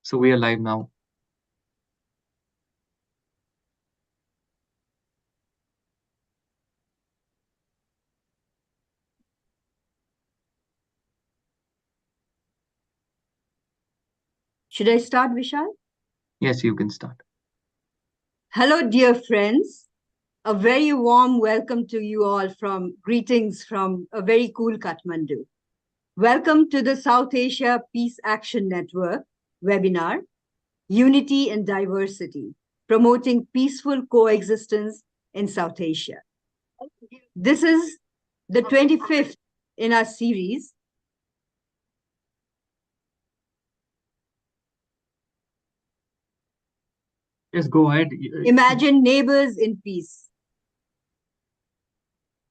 So we are live now. Should I start, Vishal? Yes, you can start. Hello, dear friends. A very warm welcome to you all greetings from a very cool Kathmandu. Welcome to the South Asia Peace Action Network webinar, Unity and Diversity, Promoting Peaceful Coexistence in South Asia. This is the 25th in our series. Yes, go ahead. Imagine neighbors in peace.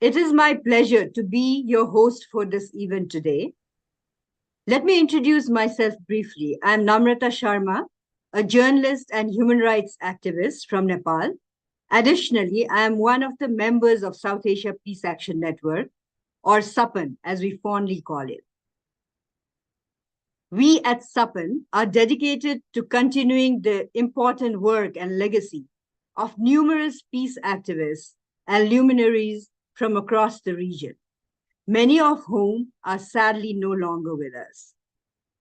It is my pleasure to be your host for this event today. Let me introduce myself briefly. I'm Namrata Sharma, a journalist and human rights activist from Nepal. Additionally, I am one of the members of South Asia Peace Action Network, or SAPAN, as we fondly call it. We at SAPAN are dedicated to continuing the important work and legacy of numerous peace activists and luminaries from across the region, many of whom are sadly no longer with us.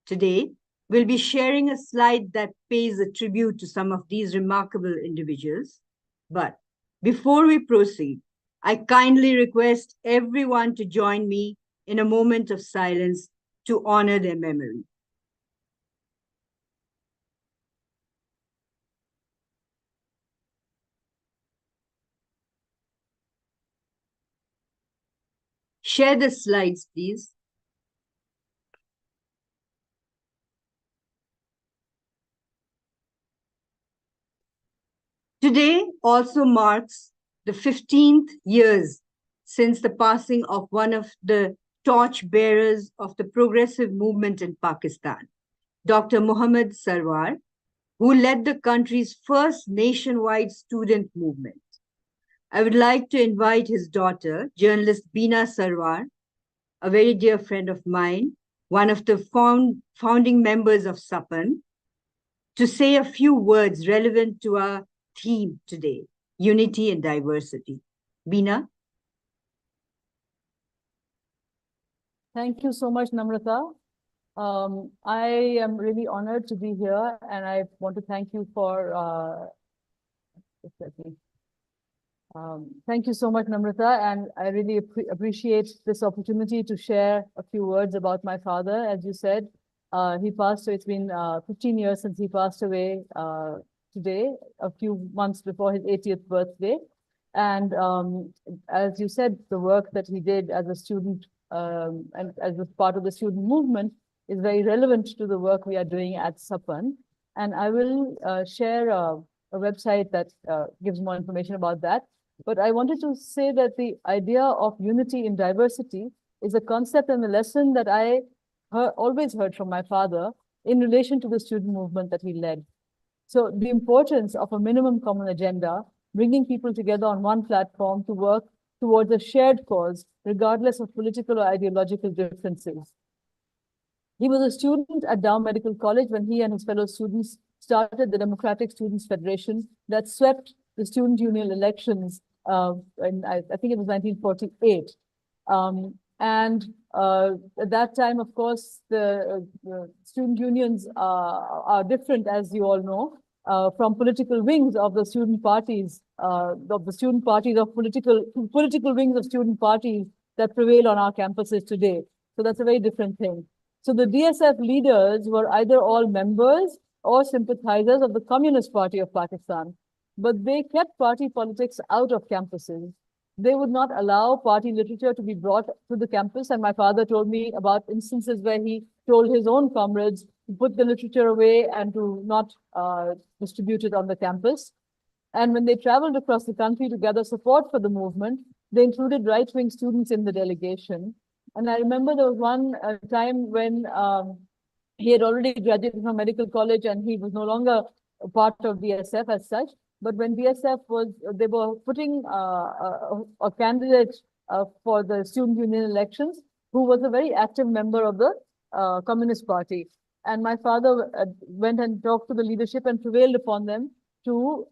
Today, we'll be sharing a slide that pays a tribute to some of these remarkable individuals. But before we proceed, I kindly request everyone to join me in a moment of silence to honor their memory. Share the slides, please. Today also marks the 15th years since the passing of one of the torch bearers of the progressive movement in Pakistan, Dr. Muhammad Sarwar, who led the country's first nationwide student movement. I would like to invite his daughter, journalist Beena Sarwar, a very dear friend of mine, one of the founding members of SAPAN, to say a few words relevant to our theme today, unity and diversity. Beena? Thank you so much, Namrata. I am really honored to be here, and I want to thank you for thank you so much, Namrata, and I really appreciate this opportunity to share a few words about my father. As you said, he passed away. It's been 15 years since he passed away today, a few months before his 80th birthday. And as you said, the work that he did as a student and as a part of the student movement is very relevant to the work we are doing at SAPAN. And I will share a website that gives more information about that. But I wanted to say that the idea of unity in diversity is a concept and a lesson that I always heard from my father in relation to the student movement that he led. So the importance of a minimum common agenda, bringing people together on one platform to work towards a shared cause, regardless of political or ideological differences. He was a student at Dow Medical College when he and his fellow students started the Democratic Students Federation that swept the student union elections in, I think it was 1948. At that time, of course, the student unions are different, as you all know, from political wings of the student parties, political wings of student parties that prevail on our campuses today. So that's a very different thing. So the DSF leaders were either all members or sympathizers of the Communist Party of Pakistan, but they kept party politics out of campuses. They would not allow party literature to be brought to the campus. And my father told me about instances where he told his own comrades to put the literature away and to not distribute it on the campus. And when they traveled across the country to gather support for the movement, they included right-wing students in the delegation. And I remember there was one time when he had already graduated from medical college and he was no longer a part of DSF as such. But when DSF they were putting a candidate for the student union elections who was a very active member of the Communist Party. And my father went and talked to the leadership and prevailed upon them to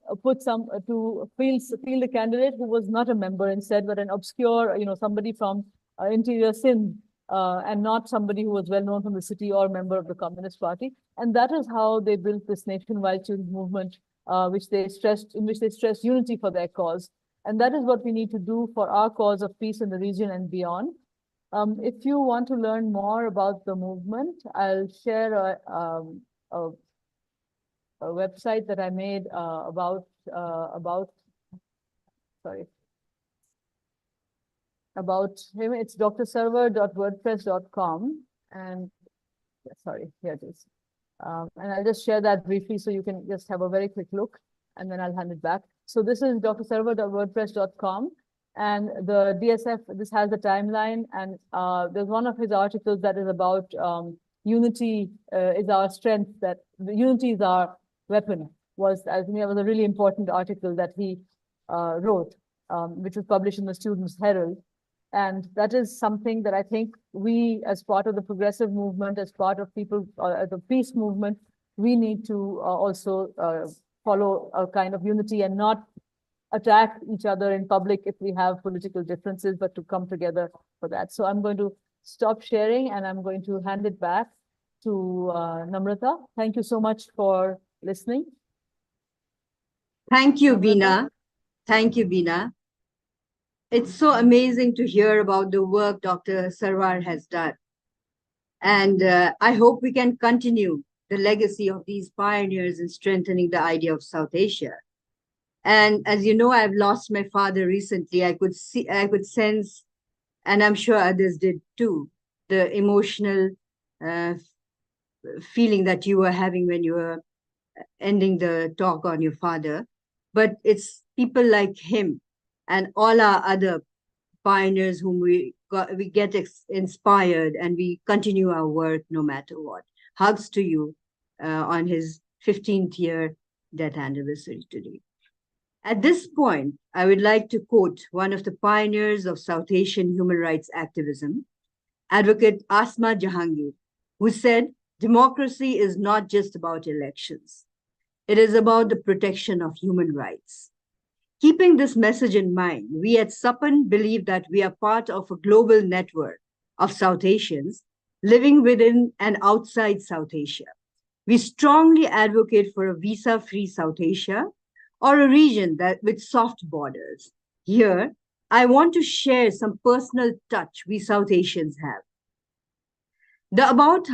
field a candidate who was not a member instead, but an obscure, somebody from interior Sindh, and not somebody who was well known from the city or member of the Communist Party. And that is how they built this nationwide student movement, in which they stressed unity for their cause. And that is what we need to do for our cause of peace in the region and beyond. If you want to learn more about the movement, I'll share a website that I made about him. It's drsarwar.wordpress.com. And sorry, here it is. And I'll just share that briefly so you can just have a very quick look, and then I'll hand it back. So this is drsarwar.wordpress.com. And the DSF, this has the timeline, and there's one of his articles that is about unity is our strength, that the unity is our weapon. I think that was a really important article that he wrote, which was published in the Students' Herald. And that is something that I think we, as part of the progressive movement, as part of the peace movement, we need to also follow a kind of unity and not attack each other in public if we have political differences, but to come together for that. So I'm going to stop sharing and I'm going to hand it back to Namrata. Thank you so much for listening. Thank you, Beena. Thank you, Beena. It's so amazing to hear about the work Dr. Sarwar has done. And I hope we can continue the legacy of these pioneers in strengthening the idea of South Asia. And as you know, I've lost my father recently. I could sense, and I'm sure others did too, the emotional feeling that you were having when you were ending the talk on your father. But it's people like him and all our other pioneers whom we get inspired, and we continue our work no matter what. Hugs to you on his 15th year death anniversary today. At this point, I would like to quote one of the pioneers of South Asian human rights activism, Advocate Asma Jahangir, who said, "Democracy is not just about elections. It is about the protection of human rights." Keeping this message in mind, we at SAPAN believe that we are part of a global network of South Asians living within and outside South Asia. We strongly advocate for a visa-free South Asia, or a region with soft borders. Here, I want to share some personal touch we South Asians have. The about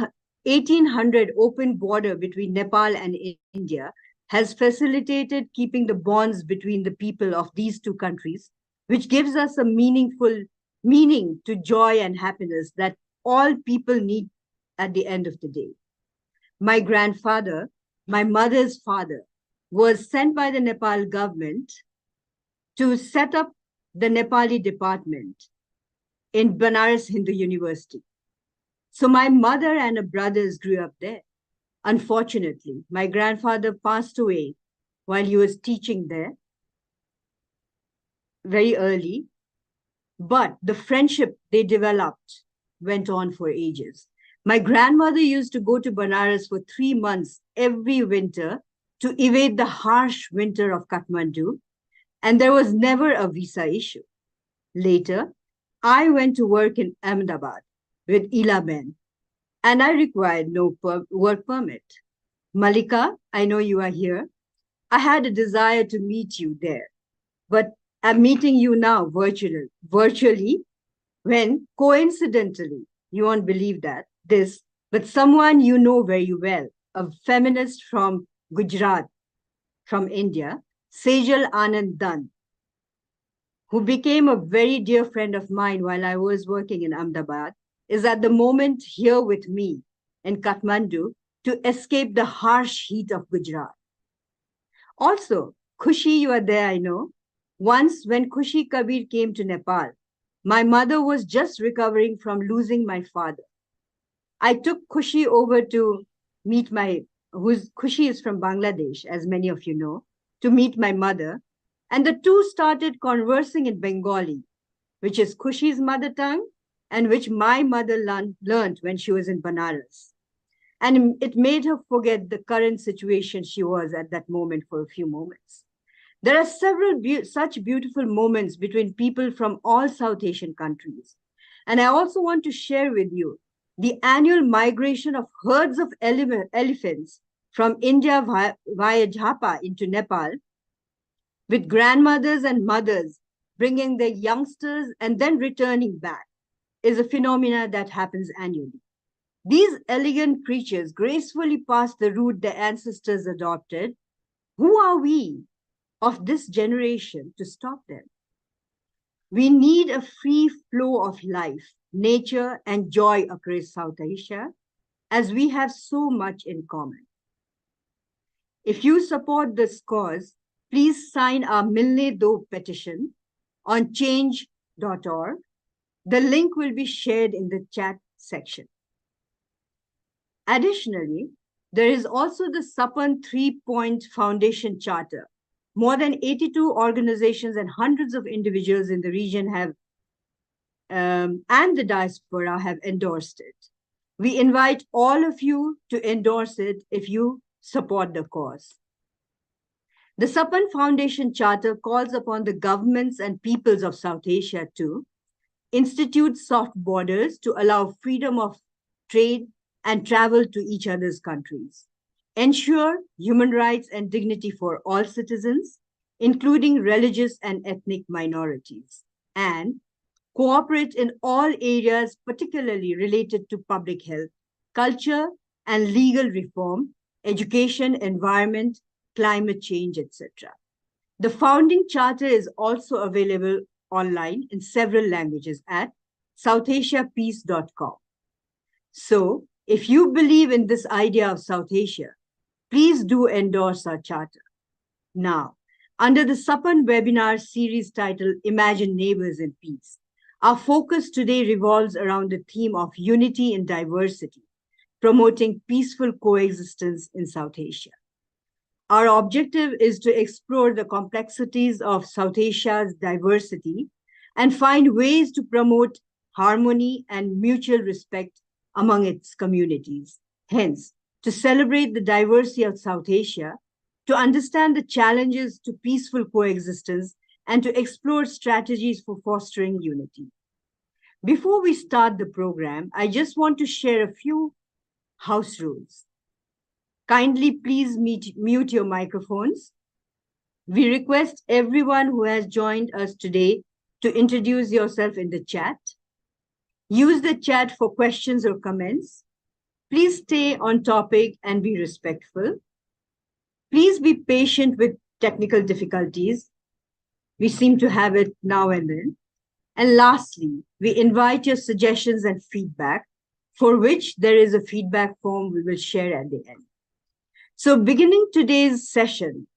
1800 open border between Nepal and India has facilitated keeping the bonds between the people of these two countries, which gives us a meaning to joy and happiness that all people need at the end of the day. My grandfather, my mother's father, was sent by the Nepal government to set up the Nepali department in Banaras Hindu University. So my mother and her brothers grew up there. Unfortunately, my grandfather passed away while he was teaching there very early, but the friendship they developed went on for ages. My grandmother used to go to Banaras for 3 months every winter to evade the harsh winter of Kathmandu, and there was never a visa issue. Later, I went to work in Ahmedabad with Ilaben, and I required no work permit. Mallika, I know you are here. I had a desire to meet you there, but I'm meeting you now virtually, when coincidentally, you won't believe but someone you know very well, a feminist from Gujarat, from India, Sejal Anand Dan, who became a very dear friend of mine while I was working in Ahmedabad, is at the moment here with me in Kathmandu to escape the harsh heat of Gujarat. Also, Khushi, you are there, I know. Once when Khushi Kabir came to Nepal, my mother was just recovering from losing my father. I took Khushi over to meet Khushi is from Bangladesh, as many of you know, to meet my mother. And the two started conversing in Bengali, which is Khushi's mother tongue and which my mother learned when she was in Banaras. and it made her forget the current situation she was at that moment for a few moments. There are several such beautiful moments between people from all South Asian countries. And I also want to share with you the annual migration of herds of elephants from India via Jhapa into Nepal, with grandmothers and mothers bringing their youngsters and then returning back, is a phenomena that happens annually. These elegant creatures gracefully pass the route their ancestors adopted. Who are we of this generation to stop them? We need a free flow of life, nature, and joy across South Asia, as we have so much in common. If you support this cause, please sign our Milne Do petition on change.org. The link will be shared in the chat section. Additionally, there is also the Sapan 3-Point Foundation Charter. More than 82 organizations and hundreds of individuals in the region have and the diaspora have endorsed it. We invite all of you to endorse it if you support the cause. The Sapan Foundation Charter calls upon the governments and peoples of South Asia to institute soft borders to allow freedom of trade and travel to each other's countries, ensure human rights and dignity for all citizens, including religious and ethnic minorities, and cooperate in all areas, particularly related to public health, culture, and legal reform, education, environment, climate change, etc. The founding charter is also available online in several languages at southasiapeace.com. So, if you believe in this idea of South Asia, please do endorse our charter. Now, under the Sapan webinar series titled Imagine Neighbors in Peace, our focus today revolves around the theme of unity in diversity, promoting peaceful coexistence in South Asia. Our objective is to explore the complexities of South Asia's diversity and find ways to promote harmony and mutual respect among its communities. Hence, to celebrate the diversity of South Asia, to understand the challenges to peaceful coexistence, and to explore strategies for fostering unity. Before we start the program, I just want to share a few house rules. Kindly please mute your microphones. We request everyone who has joined us today to introduce yourself in the chat. Use the chat for questions or comments. Please stay on topic and be respectful. Please be patient with technical difficulties. We seem to have it now and then. And lastly, we invite your suggestions and feedback, for which there is a feedback form we will share at the end. So beginning today's session,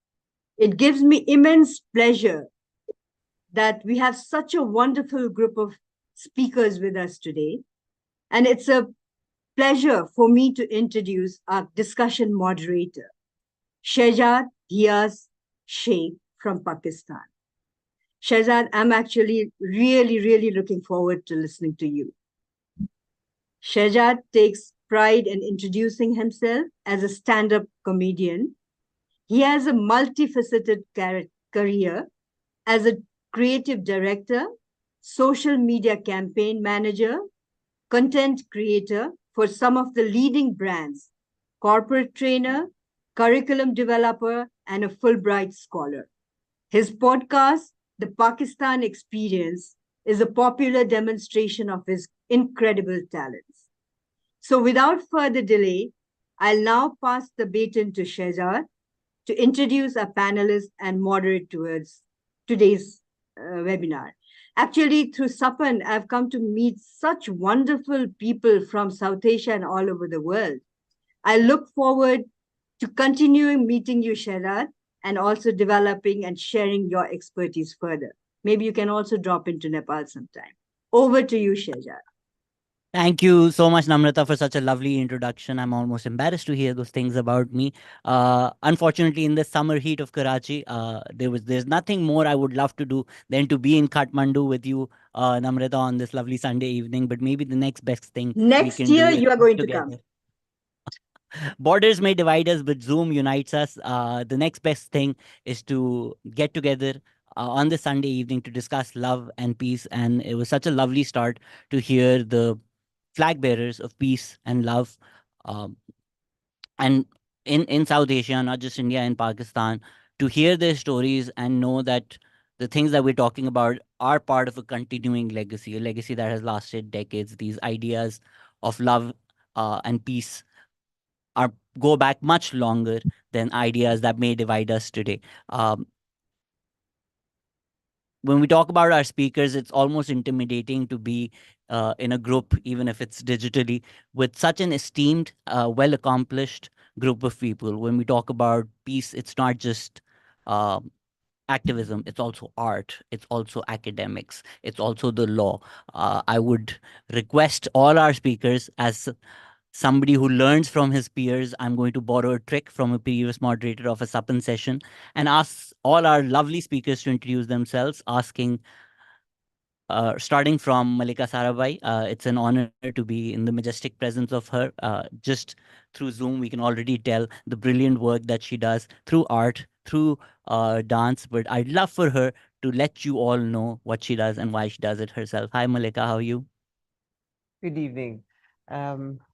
it gives me immense pleasure that we have such a wonderful group of speakers with us today. And it's a pleasure for me to introduce our discussion moderator, Shehzad Ghias Sheikh from Pakistan. Shehzad, I'm actually really looking forward to listening to you. Shehzad takes pride in introducing himself as a stand-up comedian. He has a multifaceted career as a creative director, social media campaign manager, content creator for some of the leading brands, corporate trainer, curriculum developer, and a Fulbright scholar. His podcast, The Pakistan Experience, is a popular demonstration of his incredible talents. So without further delay, I'll now pass the baton to Shehzad to introduce our panelists and moderate towards today's webinar. Actually, through Sapan, I've come to meet such wonderful people from South Asia and all over the world. I look forward to continuing meeting you, Shehzad, and also developing and sharing your expertise further. Maybe you can also drop into Nepal sometime. Over to you, Shehzad. Thank you so much, Namrata, for such a lovely introduction. I'm almost embarrassed to hear those things about me. Unfortunately, in the summer heat of Karachi, there's nothing more I would love to do than to be in Kathmandu with you, Namrata, on this lovely Sunday evening. But maybe the next best thing next we can year do you are going together. to come. Borders may divide us, but Zoom unites us. The next best thing is to get together on this Sunday evening to discuss love and peace. And it was such a lovely start to hear the flag bearers of peace and love. Um, and in South Asia, not just India and Pakistan, to hear their stories and know that the things that we're talking about are part of a continuing legacy, a legacy that has lasted decades. These ideas of love and peace are go back much longer than ideas that may divide us today. When we talk about our speakers, it's almost intimidating to be in a group, even if it's digitally, with such an esteemed, well accomplished group of people. When we talk about peace, it's not just activism, it's also art, it's also academics, it's also the law. I would request all our speakers, as somebody who learns from his peers, I'm going to borrow a trick from a previous moderator of a Sapan session and ask all our lovely speakers to introduce themselves, asking, starting from Mallika Sarabhai. It's an honor to be in the majestic presence of her. Just through Zoom, we can already tell the brilliant work that she does through art, through dance. But I'd love for her to let you all know what she does and why she does it herself. Hi, Mallika, how are you? Good evening.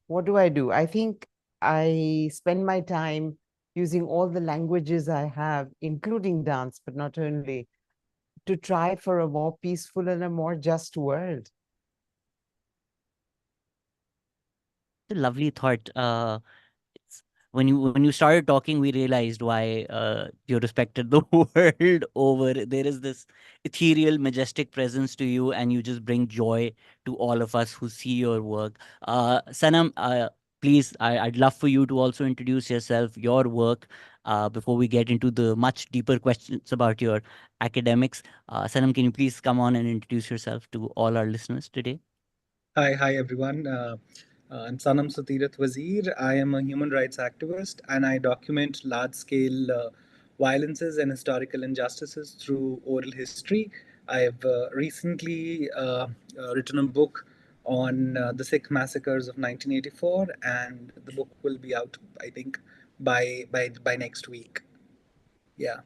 What do? I think I spend my time using all the languages I have, including dance, but not only, to try for a more peaceful and a more just world. A lovely thought. It's, when you started talking, we realized why you respected the world over. There is this ethereal, majestic presence to you, and you just bring joy to all of us who see your work. Sanam, please, I'd love for you to also introduce yourself, your work, before we get into the much deeper questions about your academics. Sanam, can you please come on and introduce yourself to all our listeners today? Hi everyone. I'm Sanam Sutirath Wazir. I am a human rights activist and I document large scale violences and historical injustices through oral history. I have recently written a book on the Sikh massacres of 1984, and the book will be out, I think, by next week. Yeah.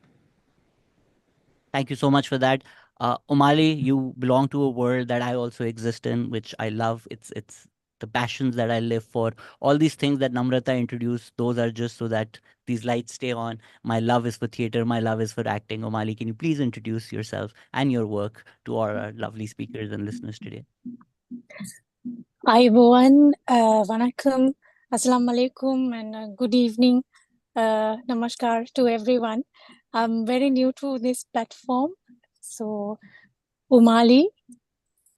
Thank you so much for that. Umali, you belong to a world that I also exist in, which I love. It's the passions that I live for. All these things that Namrata introduced, those are just so that these lights stay on. My love is for theater. My love is for acting. Umali, can you please introduce yourself and your work to all our lovely speakers and listeners today? Hi everyone, Vanakkam, Assalamu alaikum, and good evening, Namaskar to everyone. I'm very new to this platform, so Umali,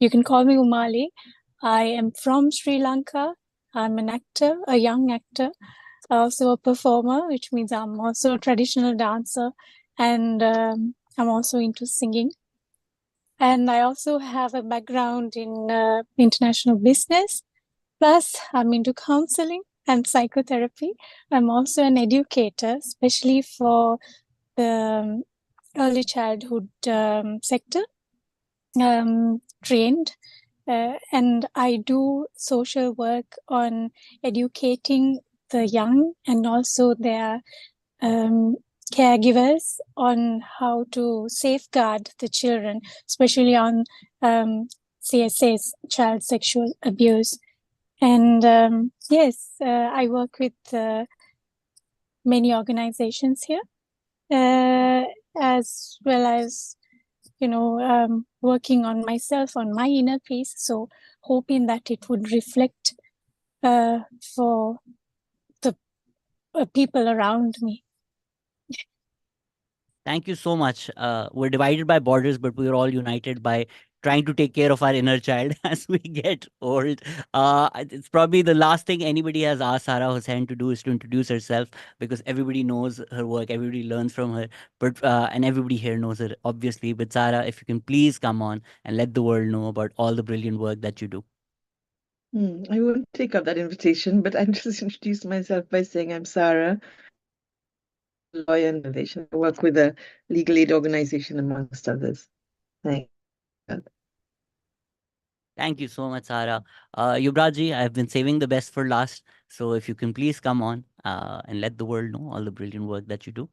you can call me Umali. I am from Sri Lanka. I'm an actor, a young actor, also a performer, which means I'm also a traditional dancer, and I'm also into singing. And I also have a background in international business. Plus, I'm into counseling and psychotherapy. I'm also an educator, especially for the early childhood sector, trained. And I do social work on educating the young and also their caregivers on how to safeguard the children, especially on CSA's, child sexual abuse. And yes, I work with many organizations here, as well as, working on myself, on my inner peace. So hoping that it would reflect for the people around me. Thank you so much. We're divided by borders, but we're all united by trying to take care of our inner child as we get old. It's probably the last thing anybody has asked Sara Hossain to do is to introduce herself, because everybody knows her work, everybody learns from her, but and everybody here knows her, obviously. But Sara, if you can please come on and let the world know about all the brilliant work that you do. I won't take up that invitation, but I'll just introduce myself by saying I'm Sara, lawyer and organization. I work with a legal aid organization, amongst others. Thank you. Thank you so much, Sara. Yubraj, I've been saving the best for last. So if you can please come on and let the world know all the brilliant work that you do.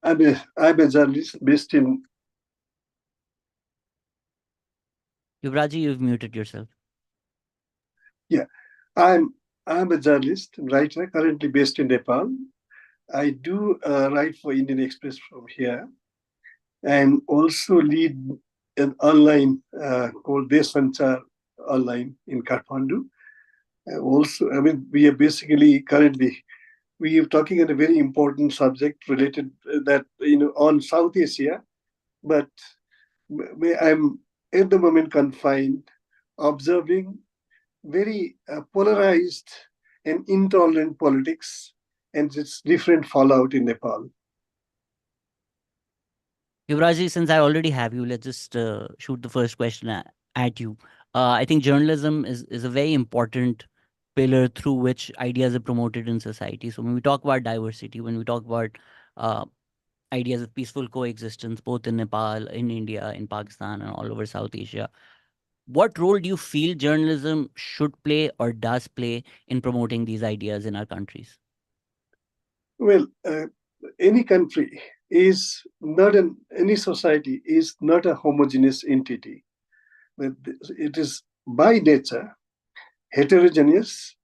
I'm a journalist based in. Yubraj, you've muted yourself. Yeah, I'm I'm a journalist, writer, currently based in Nepal. I do write for Indian Express from here, and also lead an online called Desanchar online in Kathmandu. Also, I mean, we are basically currently we are talking on a very important subject related that on South Asia, but I'm at the moment confined, observing very polarized and intolerant politics and its different fallout in Nepal. Yuvraj, since I already have you, let's just shoot the first question at you. I think journalism is a very important pillar through which ideas are promoted in society. So when we talk about diversity, when we talk about uh, ideas of peaceful coexistence, both in Nepal, in India, in Pakistan, and all over South Asia, what role do you feel journalism should play or does play in promoting these ideas in our countries? Well, any country is not any society is not a homogeneous entity. It is by nature heterogeneous,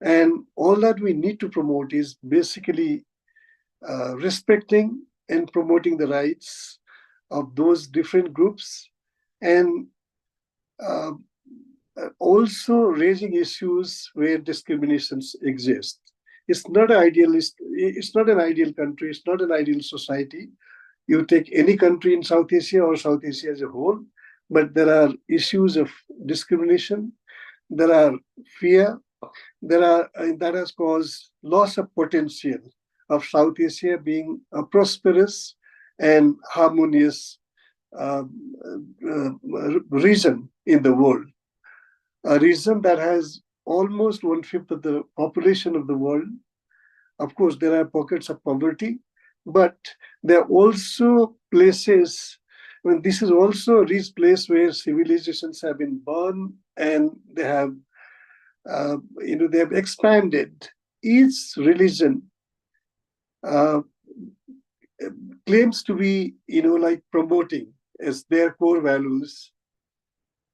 and all that we need to promote is basically respecting and promoting the rights of those different groups, and uh, also raising issues where discriminations exist. It's not an idealist. It's not an ideal country. It's not an ideal society. You take any country in South Asia or South Asia as a whole, but there are issues of discrimination. There are fear. There are that has caused loss of potential of South Asia being a prosperous and harmonious uh, region in the world, a region that has almost one-fifth of the population of the world. Of course, there are pockets of poverty, but there are also places. I mean, this is also a rich place where civilizations have been born, and they have, they have expanded. Each religion uh, claims to be, like promoting as their core values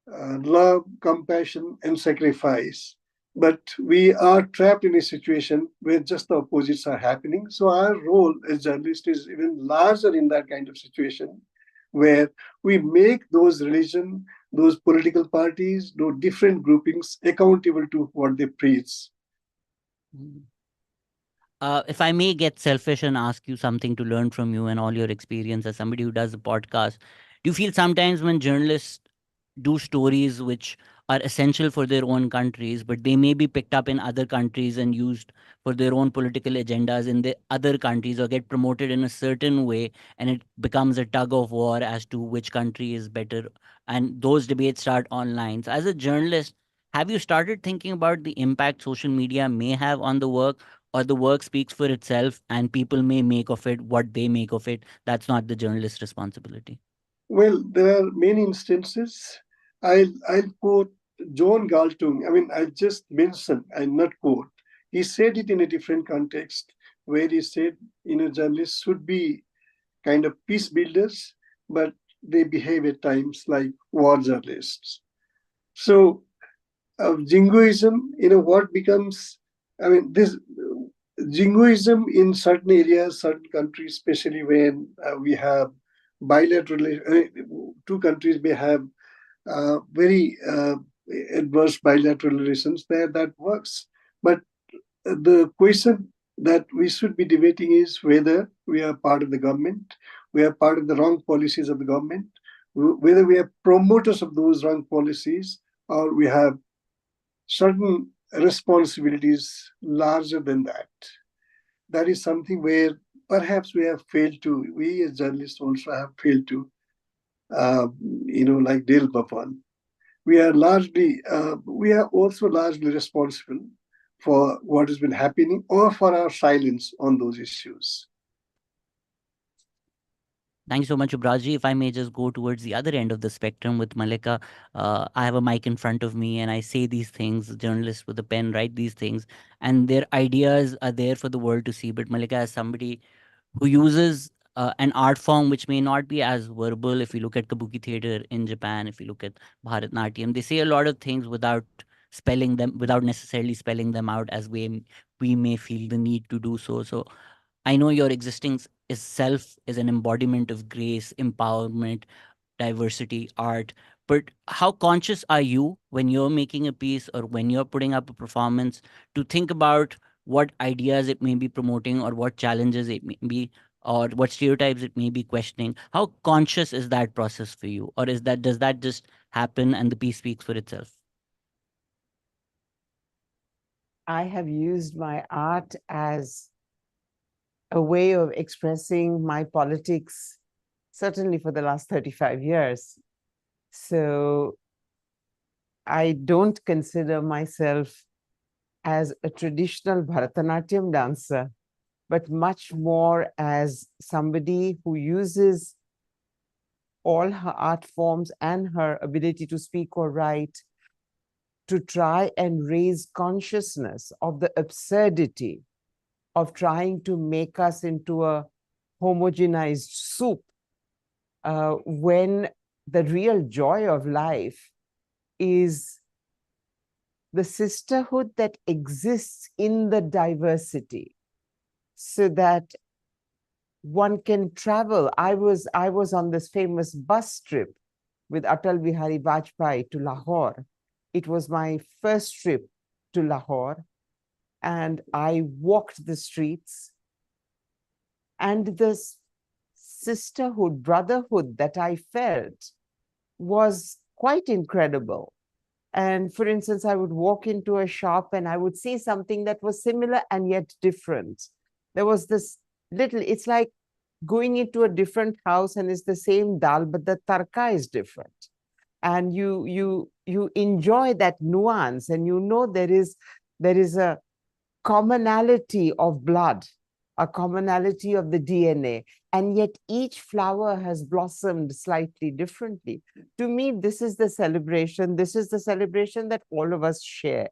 love, compassion, and sacrifice. But we are trapped in a situation where just the opposites are happening. So our role as journalists is even larger in that kind of situation, where we make those religion, those political parties, those different groupings accountable to what they preach. If I may get selfish and ask you something to learn from you and all your experience as somebody who does a podcast, do you feel sometimes when journalists do stories which are essential for their own countries, but they may be picked up in other countries and used for their own political agendas in the other countries or get promoted in a certain way, and it becomes a tug of war as to which country is better, and those debates start online. So as a journalist, have you started thinking about the impact social media may have on the work, or the work speaks for itself and people may make of it what they make of it? That's not the journalist's responsibility. Well, there are many instances. I'll quote John Galtung. I mean, I just mentioned, I not quote. He said it in a different context, where he said, journalists should be kind of peace builders, but they behave at times like war journalists. So, jingoism, what becomes, I mean, this jingoism in certain areas, certain countries, especially when we have bilateral, two countries may have very adverse bilateral relations there, that works. But the question that we should be debating is whether we are part of the government, we are part of the wrong policies of the government, whether we are promoters of those wrong policies, or we have certain responsibilities larger than that. That is something where perhaps we have failed to, we as journalists also have failed to, like delve upon. We are also largely responsible for what has been happening or for our silence on those issues. Thank you so much, Ubraji. If I may just go towards the other end of the spectrum with Mallika, I have a mic in front of me and I say these things. Journalists with a pen write these things, and their ideas are there for the world to see. But Mallika, as somebody who uses an art form which may not be as verbal, if you look at Kabuki theater in Japan, if you look at Bharatnatyam, they say a lot of things without spelling them, without necessarily spelling them out as we may feel the need to do so. So I know your existence itself is an embodiment of grace, empowerment, diversity, art. But how conscious are you when you're making a piece or when you're putting up a performance to think about what ideas it may be promoting or what challenges it may be or what stereotypes it may be questioning? How conscious is that process for you? Or does that just happen and the piece speaks for itself? I have used my art as a way of expressing my politics, certainly for the last 35 years. So I don't consider myself as a traditional Bharatanatyam dancer, but much more as somebody who uses all her art forms and her ability to speak or write to try and raise consciousness of the absurdity of trying to make us into a homogenized soup, when the real joy of life is the sisterhood that exists in the diversity, so that one can travel. I was on this famous bus trip with Atal Bihari Vajpayee to Lahore. It was my first trip to Lahore, and I walked the streets, and this sisterhood, brotherhood that I felt was quite incredible. And for instance, I would walk into a shop and I would see something that was similar and yet different. There was this little, it's like going into a different house and it's the same dal, but the tarka is different. And you enjoy that nuance, and you know there is a commonality of blood, a commonality of the DNA, and yet each flower has blossomed slightly differently. To me, this is the celebration. This is the celebration that all of us share.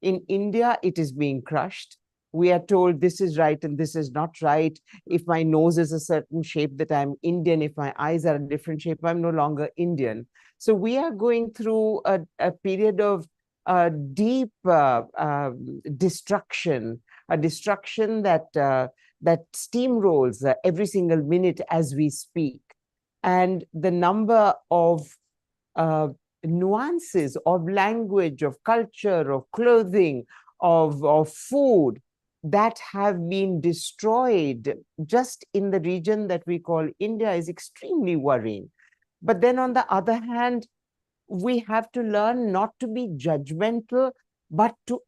In India, it is being crushed. We are told this is right and this is not right. If my nose is a certain shape, that I'm Indian. If my eyes are a different shape, I'm no longer Indian. So we are going through a period of deep destruction, a destruction that steamrolls every single minute as we speak. And the number of nuances of language, of culture, of clothing, of food that have been destroyed just in the region that we call India is extremely worrying. But then on the other hand, we have to learn not to be judgmental, but to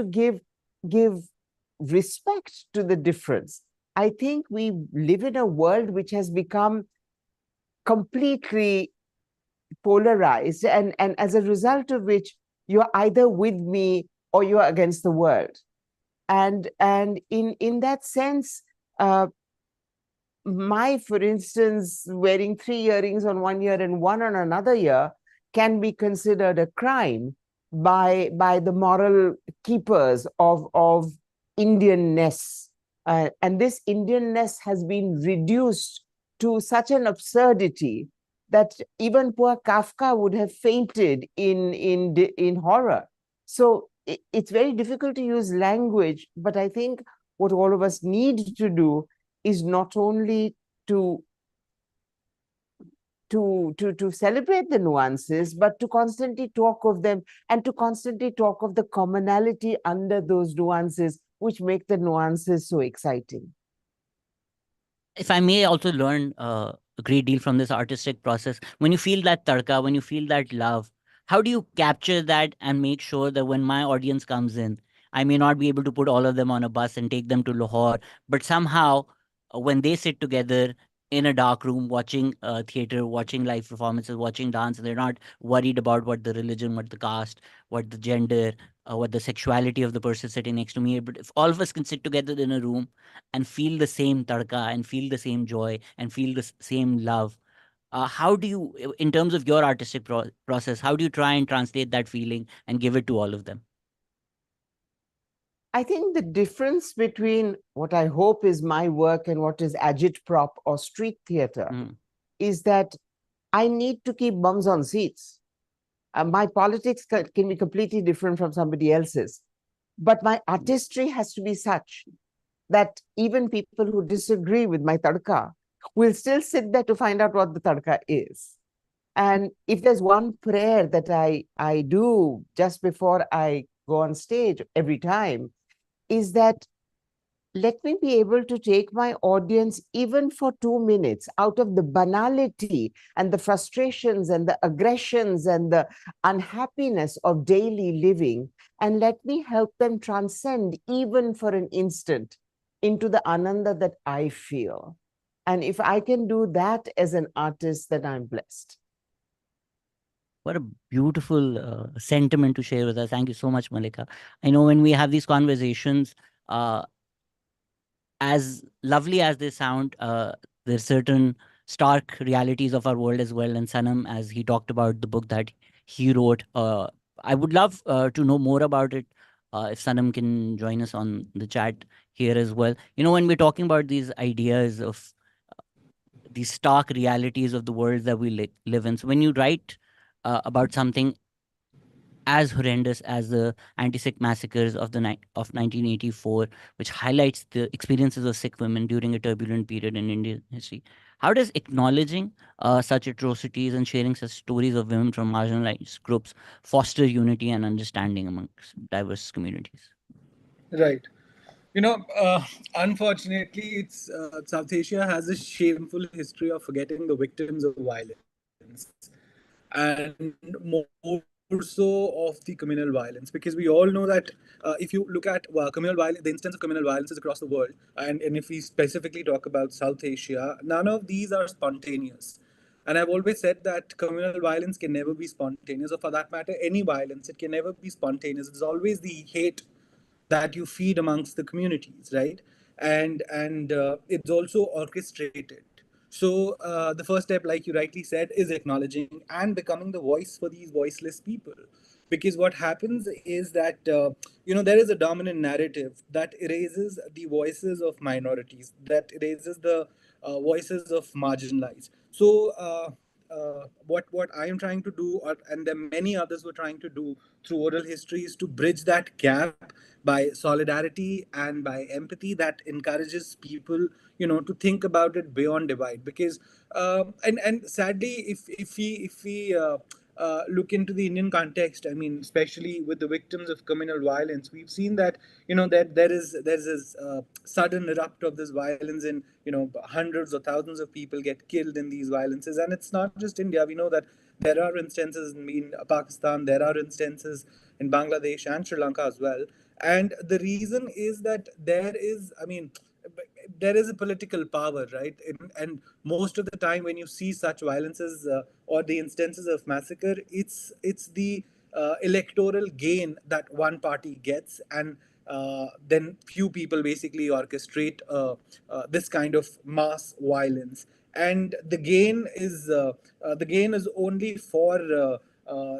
give respect to the difference. I think we live in a world which has become completely polarized, and as a result of which you're either with me or you're against the world. And in that sense, for instance, wearing 3 earrings on one ear and one on another ear can be considered a crime by the moral keepers of Indianness. And this Indianness has been reduced to such an absurdity that even poor Kafka would have fainted in horror. So it's very difficult to use language, but I think what all of us need to do is not only to celebrate the nuances, but to constantly talk of them and to constantly talk of the commonality under those nuances, which make the nuances so exciting. If I may also learn a great deal from this artistic process, when you feel that tarka, when you feel that love, how do you capture that and make sure that when my audience comes in, I may not be able to put all of them on a bus and take them to Lahore, but somehow when they sit together in a dark room watching theater, watching live performances, watching dance, and they're not worried about what the religion, what the caste, what the gender, what the sexuality of the person sitting next to me, but if all of us can sit together in a room and feel the same tadka and feel the same joy and feel the same love, how do you, in terms of your artistic process, how do you try and translate that feeling and give it to all of them? I think the difference between what I hope is my work and what is agitprop or street theater is that I need to keep bums on seats. My politics can be completely different from somebody else's, but my artistry has to be such that even people who disagree with my tadka will still sit there to find out what the tadka is. And if there's one prayer that I do just before I go on stage every time, is that let me be able to take my audience even for 2 minutes out of the banality and the frustrations and the aggressions and the unhappiness of daily living, and let me help them transcend even for an instant into the ananda that I feel. And if I can do that as an artist, then I'm blessed. What a beautiful sentiment to share with us. Thank you so much, Mallika. I know when we have these conversations, as lovely as they sound, there's certain stark realities of our world as well. And Sanam, as he talked about the book that he wrote, I would love to know more about it. If Sanam can join us on the chat here as well. You know, when we're talking about these ideas of these stark realities of the world that we live in. So when you write about something as horrendous as the anti-Sikh massacres of 1984, which highlights the experiences of Sikh women during a turbulent period in Indian history, how does acknowledging such atrocities and sharing such stories of women from marginalized groups foster unity and understanding amongst diverse communities? Right. Unfortunately, it's South Asia has a shameful history of forgetting the victims of violence, and more so of the communal violence, because we all know that if you look at communal violence, the instance of communal violences across the world, and if we specifically talk about South Asia, none of these are spontaneous. And I've always said that communal violence can never be spontaneous, or for that matter, any violence, it can never be spontaneous. It's always the hate that you feed amongst the communities, right? And it's also orchestrated. So the first step, like you rightly said, is acknowledging and becoming the voice for these voiceless people. Because what happens is that there is a dominant narrative that erases the voices of minorities, that erases the voices of marginalized. So what I am trying to do, and there many others were trying to do through oral history, is to bridge that gap by solidarity and by empathy that encourages people, to think about it beyond divide. Because and sadly, if we look into the Indian context, I mean, especially with the victims of communal violence, we've seen that that there's this sudden erupt of this violence, and hundreds or thousands of people get killed in these violences. And it's not just India. We know that there are instances in Pakistan, there are instances in Bangladesh and Sri Lanka as well. And the reason is that there is a political power, right? And most of the time when you see such violences or the instances of massacre, it's the electoral gain that one party gets, and then few people basically orchestrate this kind of mass violence. And the gain is only for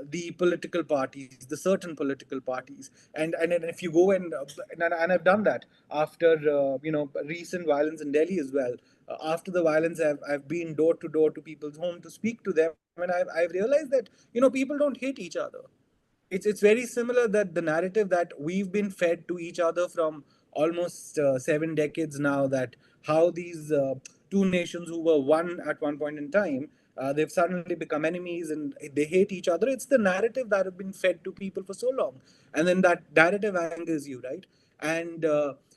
the political parties, the certain political parties. And if you go and I've done that after recent violence in Delhi as well. After the violence, I've been door to door to people's home to speak to them, and I've realized that people don't hate each other. It's very similar, that the narrative that we've been fed to each other from almost 7 decades now, that how these two nations who were one at one point in time, they've suddenly become enemies and they hate each other. It's the narrative that have been fed to people for so long, and then that narrative angers you, right? And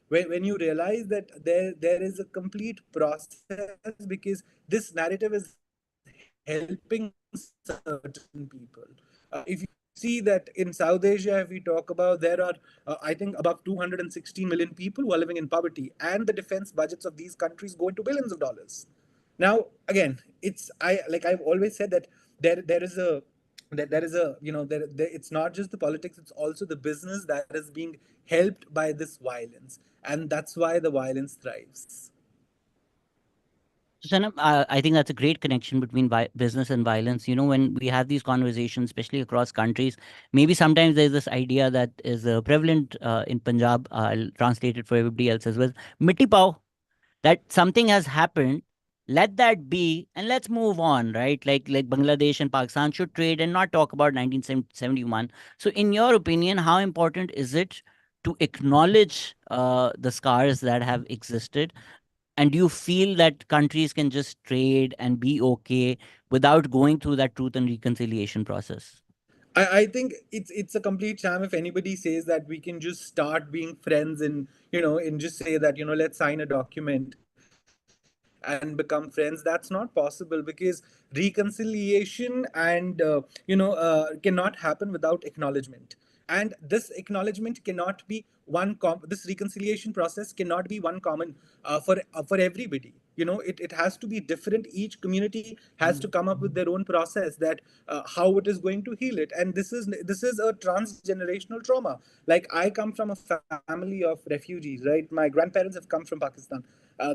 when you realize that there is a complete process, because this narrative is helping certain people. If you see that in South Asia, if we talk about, there are, I think, above 216 million people who are living in poverty, and the defense budgets of these countries go into billions of dollars. Now, again, I've always said that there is a that there is a, it's not just the politics, it's also the business that is being helped by this violence, and that's why the violence thrives. So, Sanam, I think that's a great connection between business and violence. When we have these conversations, especially across countries, maybe sometimes there's this idea that is prevalent in Punjab. I'll translate it for everybody else as well. Mitti pao, that something has happened, let that be, and let's move on, right? Like Bangladesh and Pakistan should trade and not talk about 1971. So, in your opinion, how important is it to acknowledge the scars that have existed? And do you feel that countries can just trade and be okay without going through that truth and reconciliation process? I think it's a complete sham if anybody says that we can just start being friends and and just say that let's sign a document and become friends. That's not possible, because reconciliation and cannot happen without acknowledgement. And this acknowledgement cannot be this reconciliation process cannot be one common for everybody. It has to be different. Each community has to come up with their own process, that how it is going to heal it. And this is a transgenerational trauma. Like, I come from a family of refugees, right? My grandparents have come from Pakistan.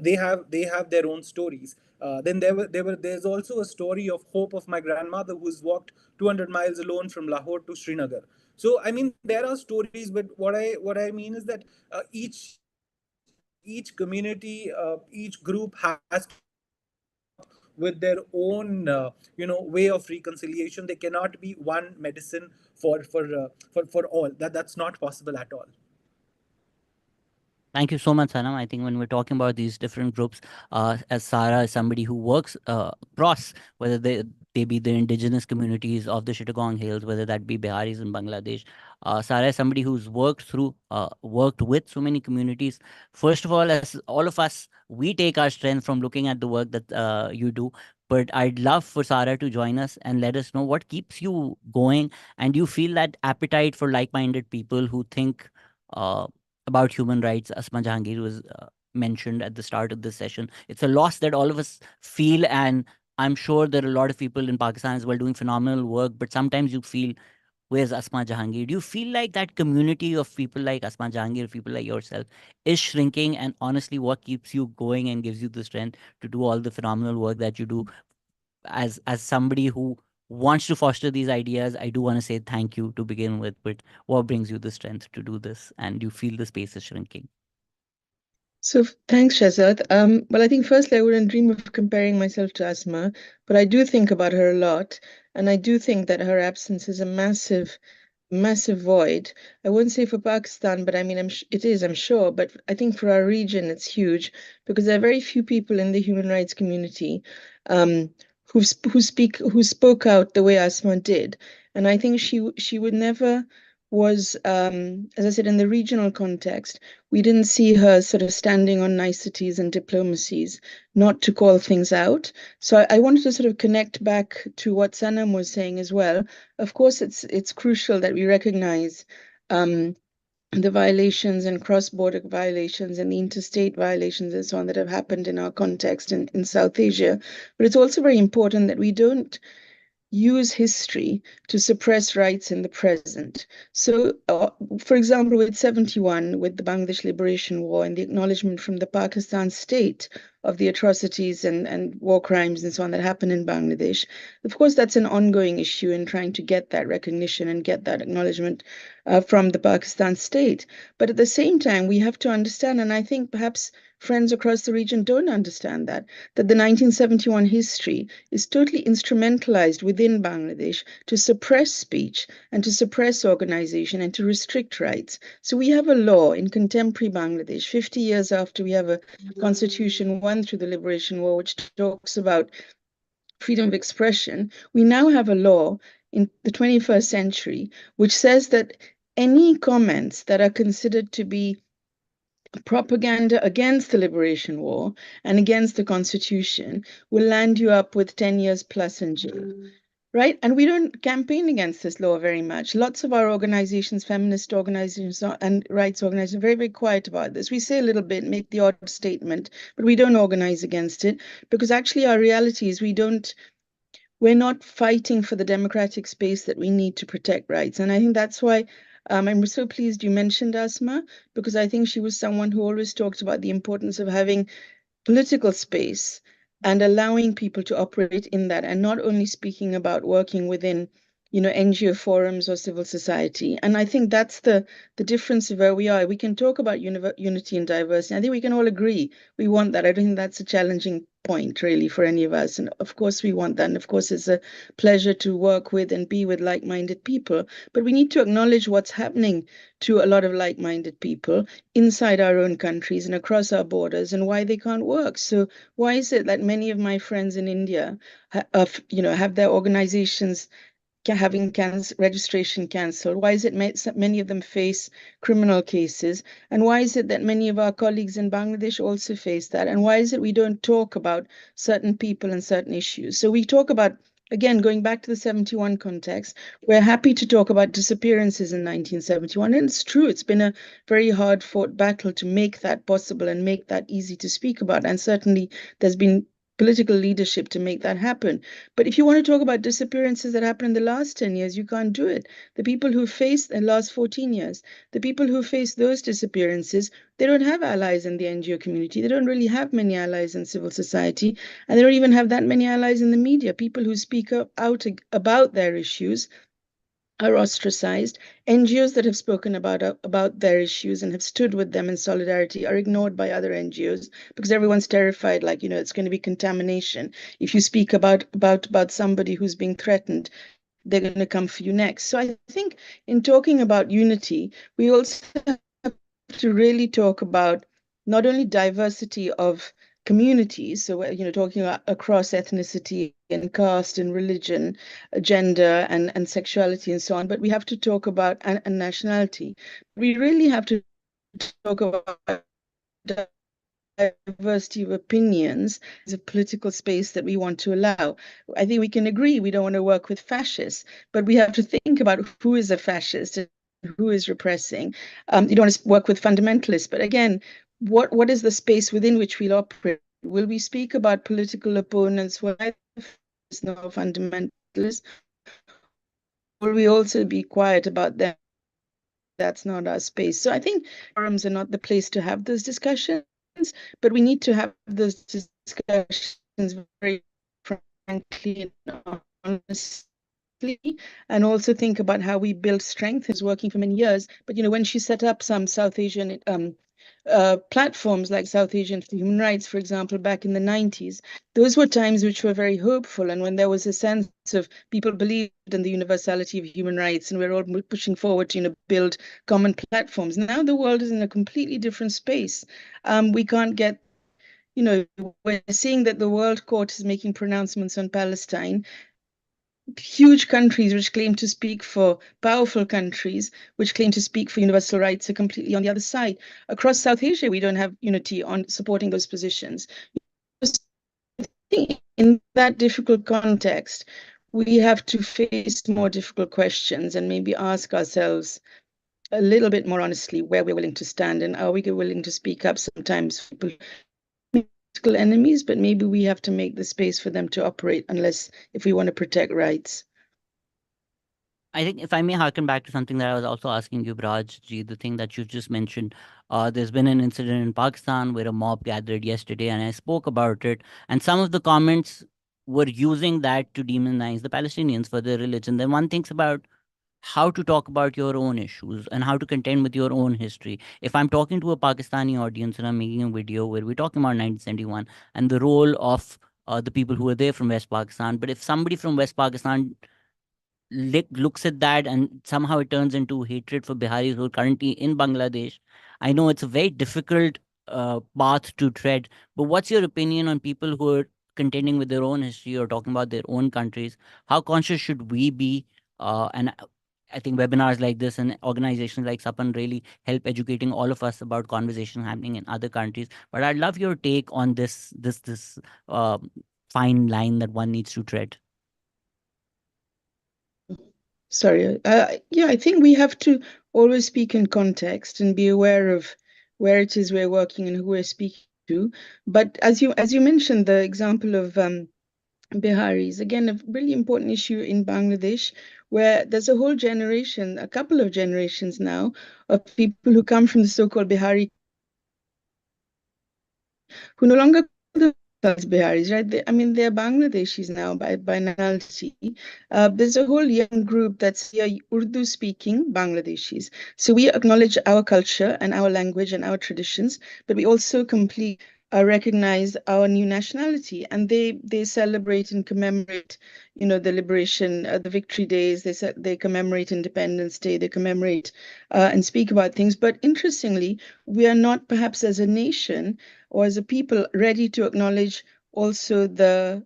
They have their own stories. Then there's also a story of hope of my grandmother, who's walked 200 miles alone from Lahore to Srinagar. So I mean, there are stories, but what I mean is that each community, each group has to come up with their own way of reconciliation. They cannot be one medicine for all. That's not possible at all. Thank you so much, Sanam. I think when we're talking about these different groups, as Sara is somebody who works across, whether they be the indigenous communities of the Chittagong Hills, whether that be Biharis in Bangladesh. Sara is somebody who's worked with so many communities. First of all, as all of us, we take our strength from looking at the work that you do. But I'd love for Sara to join us and let us know what keeps you going, and you feel that appetite for like-minded people who think uh, about human rights. Asma Jahangir was mentioned at the start of this session. It's a loss that all of us feel, and I'm sure there are a lot of people in Pakistan as well doing phenomenal work. But sometimes you feel, where's Asma Jahangir? Do you feel like that community of people like Asma Jahangir, people like yourself, is shrinking? And honestly, what keeps you going and gives you the strength to do all the phenomenal work that you do? As somebody who wants to foster these ideas, I do want to say thank you to begin with. But what brings you the strength to do this, and you feel the space is shrinking? So thanks, Shehzad. Well, I think firstly, I wouldn't dream of comparing myself to Asma, but I do think about her a lot, and I do think that her absence is a massive void. I wouldn't say for Pakistan, but I mean, it is, I'm sure. But I think for our region, it's huge, because there are very few people in the human rights community who spoke out the way Asma did. And I think she would never was, as I said, in the regional context, we didn't see her sort of standing on niceties and diplomacies, not to call things out. So I wanted to sort of connect back to what Sanam was saying as well. Of course, it's crucial that we recognize the violations and cross-border violations and the interstate violations and so on that have happened in our context in Southasia. But it's also very important that we don't use history to suppress rights in the present. So, for example, with 71, with the Bangladesh Liberation War and the acknowledgement from the Pakistan state of the atrocities and war crimes and so on that happened in Bangladesh, of course, that's an ongoing issue in trying to get that recognition and get that acknowledgement from the Pakistan state. But at the same time, we have to understand, and I think perhaps friends across the region don't understand that the 1971 history is totally instrumentalized within Bangladesh to suppress speech and to suppress organization and to restrict rights. So we have a law in contemporary Bangladesh, 50 years after we have a constitution won through the Liberation War, which talks about freedom of expression. We now have a law in the 21st century which says that any comments that are considered to be propaganda against the Liberation War and against the Constitution will land you up with 10 years plus in jail. Right? And we don't campaign against this law very much. Lots of our organizations, feminist organizations and rights organizations, are very, very quiet about this. We say a little bit, make the odd statement, but we don't organize against it, because actually our reality is we don't we're not fighting for the democratic space that we need to protect rights. And I think that's why I'm so pleased you mentioned Asma, because I think she was someone who always talked about the importance of having political space and allowing people to operate in that, and not only speaking about working within NGO forums or civil society. And I think that's the difference of where we are. We can talk about unity and diversity. I think we can all agree we want that. I don't think that's a challenging point really for any of us. And of course we want that. And of course it's a pleasure to work with and be with like-minded people. But we need to acknowledge what's happening to a lot of like-minded people inside our own countries and across our borders, and why they can't work. So why is it that many of my friends in India have their organizations having registration cancelled? Why is it many of them face criminal cases? And why is it that many of our colleagues in Bangladesh also face that? And why is it we don't talk about certain people and certain issues? So we talk about, again, going back to the 71 context, we're happy to talk about disappearances in 1971. And it's true, it's been a very hard fought battle to make that possible and make that easy to speak about. And certainly there's been political leadership to make that happen. But if you want to talk about disappearances that happened in the last 10 years, you can't do it. The people who faced in the last 14 years, the people who faced those disappearances, they don't have allies in the NGO community. They don't really have many allies in civil society, and they don't even have that many allies in the media. People who speak out about their issues are ostracized. NGOs that have spoken about their issues and have stood with them in solidarity are ignored by other NGOs because everyone's terrified, like, it's going to be contamination. If you speak about somebody who's being threatened, they're going to come for you next. So I think in talking about unity, we also have to really talk about not only diversity of communities, so talking about across ethnicity and caste and religion, gender and sexuality and so on, but we have to talk about and nationality. We really have to talk about diversity of opinions as a political space that we want to allow. I think we can agree we don't want to work with fascists, but we have to think about who is a fascist and who is repressing. You don't want to work with fundamentalists, but again, what is the space within which we'll operate? Will we speak about political opponents who are no fundamentalists? Will we also be quiet about them? That's not our space. So I think forums are not the place to have those discussions, but we need to have those discussions very frankly and honestly, and also think about how we build strength. Is working for many years, but when she set up some South Asian platforms like South Asian for Human Rights, for example, back in the 90s, those were times which were very hopeful, and when there was a sense of people believed in the universality of human rights, and we're all pushing forward to build common platforms. Now the world is in a completely different space. We can't get, we're seeing that the World Court is making pronouncements on Palestine. Huge countries which claim to speak for powerful countries, which claim to speak for universal rights, are completely on the other side. Across South Asia, we don't have unity on supporting those positions. In that difficult context, we have to face more difficult questions and maybe ask ourselves a little bit more honestly where we're willing to stand, and are we willing to speak up sometimes for political enemies, but maybe we have to make the space for them to operate if we want to protect rights. I think if I may harken back to something that I was also asking you, Braj ji, the thing that you just mentioned, there's been an incident in Pakistan where a mob gathered yesterday, and I spoke about it. And some of the comments were using that to demonize the Palestinians for their religion. Then one thinks about how to talk about your own issues and how to contend with your own history. If I'm talking to a Pakistani audience and I'm making a video where we're talking about 1971 and the role of the people who were there from West Pakistan, but if somebody from West Pakistan looks at that and somehow it turns into hatred for Biharis who are currently in Bangladesh. I know it's a very difficult path to tread, but what's your opinion on people who are contending with their own history or talking about their own countries? How conscious should we be? And I think webinars like this and organizations like Sapan really help educating all of us about conversations happening in other countries. But I'd love your take on this fine line that one needs to tread. Sorry. Yeah, I think we have to always speak in context and be aware of where it is we're working and who we're speaking to. But as you mentioned, the example of Biharis. Again, a really important issue in Bangladesh, where there's a whole generation, a couple of generations now, of people who come from the so-called Bihari, who no longer call themselves Biharis, right? I mean, they're Bangladeshis now by nationality. There's a whole young group that's here, Urdu-speaking Bangladeshis. So we acknowledge our culture and our language and our traditions, but we also recognize our new nationality, and they celebrate and commemorate, the liberation, the victory days. They commemorate Independence Day. They commemorate and speak about things. But interestingly, we are not perhaps as a nation or as a people ready to acknowledge also the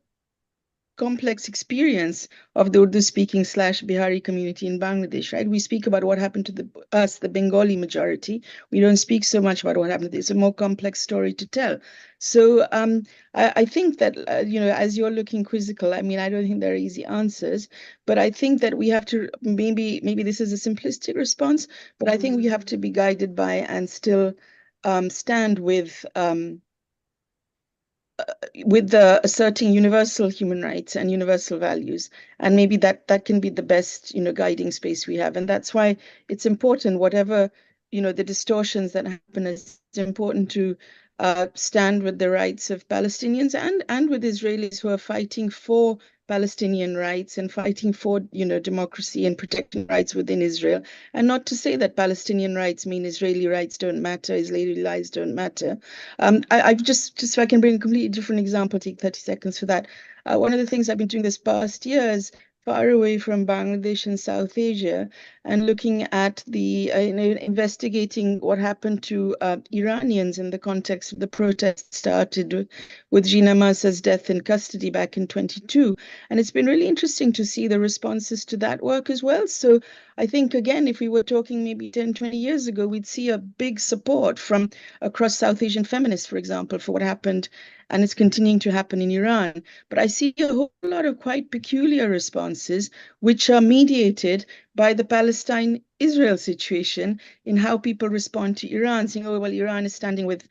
complex experience of the Urdu-speaking / Bihari community in Bangladesh, right? We speak about what happened to the Bengali majority. We don't speak so much about what happened. It's a more complex story to tell. So I think that, as you're looking quizzical, I mean, I don't think there are easy answers, but I think that we have to, maybe this is a simplistic response, but I think we have to be guided by and still stand with the asserting universal human rights and universal values, and maybe that can be the best guiding space we have. And that's why it's important, whatever the distortions that happen, it's important to stand with the rights of Palestinians and with Israelis who are fighting for Palestinian rights and fighting for democracy and protecting rights within Israel. And not to say that Palestinian rights mean Israeli rights don't matter, Israeli lives don't matter. I've just so I can bring a completely different example, take 30 seconds for that. One of the things I've been doing this past year is far away from Bangladesh and South Asia, and looking at the investigating what happened to Iranians in the context of the protests started with Gina Mahsa's death in custody back in 22. And it's been really interesting to see the responses to that work as well. So I think, again, if we were talking maybe 10, 20 years ago, we'd see a big support from across South Asian feminists, for example, for what happened, and it's continuing to happen in Iran. But I see a whole lot of quite peculiar responses, which are mediated by the Palestine-Israel situation in how people respond to Iran, saying, oh, well, Iran is standing with,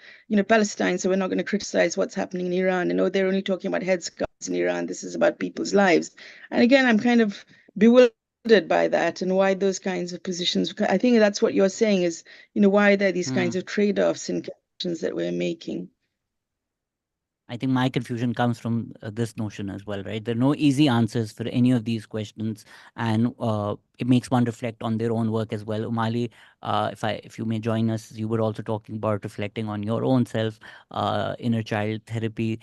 Palestine, so we're not going to criticize what's happening in Iran. And oh, they're only talking about headscarves in Iran. This is about people's lives. And again, I'm kind of bewildered by that, and why those kinds of positions. I think that's what you're saying is, why are there these kinds of trade-offs and connections that we're making? I think my confusion comes from this notion as well, right? There are no easy answers for any of these questions, and it makes one reflect on their own work as well. Umali, if you may join us, you were also talking about reflecting on your own self, inner child therapy.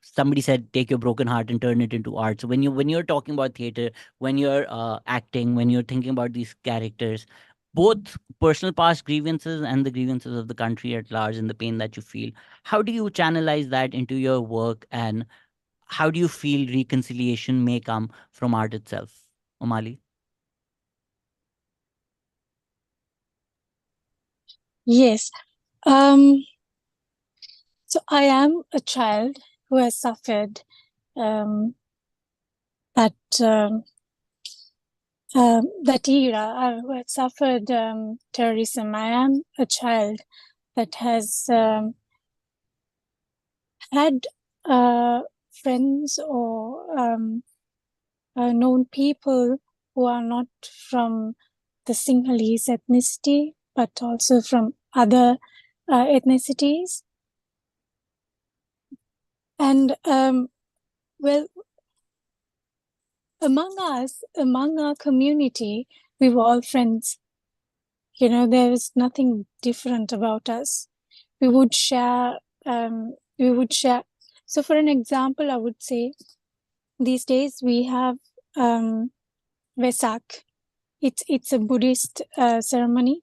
Somebody said, take your broken heart and turn it into art. So when you're talking about theater, when you're acting, when you're thinking about these characters, both personal past grievances and the grievances of the country at large and the pain that you feel, how do you channelize that into your work, and how do you feel reconciliation may come from art itself? Umali? Yes. So I am a child who has suffered that era, who had suffered terrorism. I am a child that has had friends or known people who are not from the Sinhalese ethnicity, but also from other ethnicities. And well, among our community, we were all friends. There is nothing different about us. We would share. So for an example, I would say these days we have Vesak. It's a Buddhist ceremony,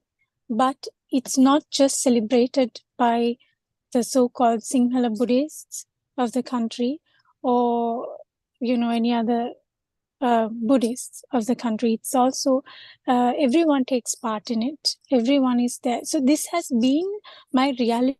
but it's not just celebrated by the so-called Sinhala Buddhists of the country, or any other Buddhists of the country. It's also everyone takes part in it. Everyone is there. So this has been my reality.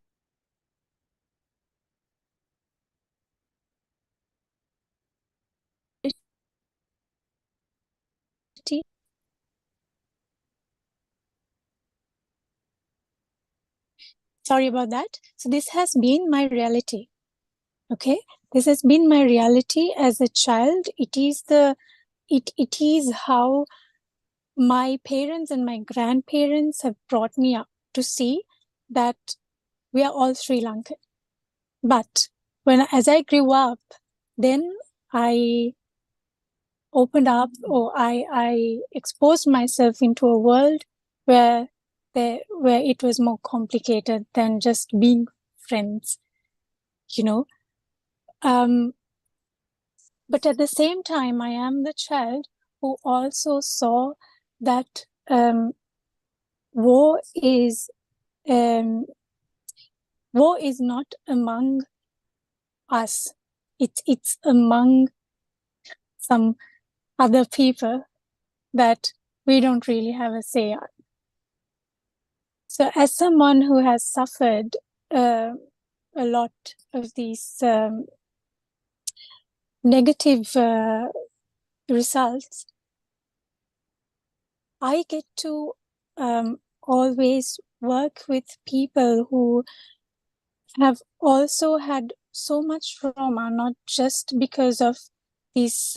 Sorry about that. So this has been my reality. Okay, This has been my reality as a child. It is how my parents and my grandparents have brought me up to see that we are all Sri Lankan. But as I grew up, then I opened up, or I exposed myself into a world where it was more complicated than just being friends, you know. But at the same time, I am the child who also saw that war is not among us. It's among some other people that we don't really have a say on. So as someone who has suffered a lot of these negative results, I get to always work with people who have also had so much trauma, not just because of these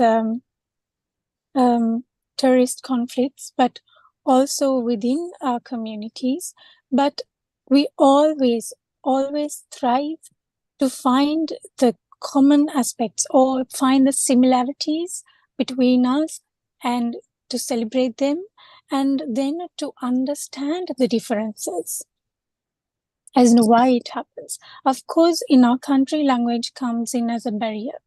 terrorist conflicts, but also within our communities. But we always thrive to find the common aspects or find the similarities between us and to celebrate them, and then to understand the differences as to why it happens. Of course, in our country, language comes in as a barrier.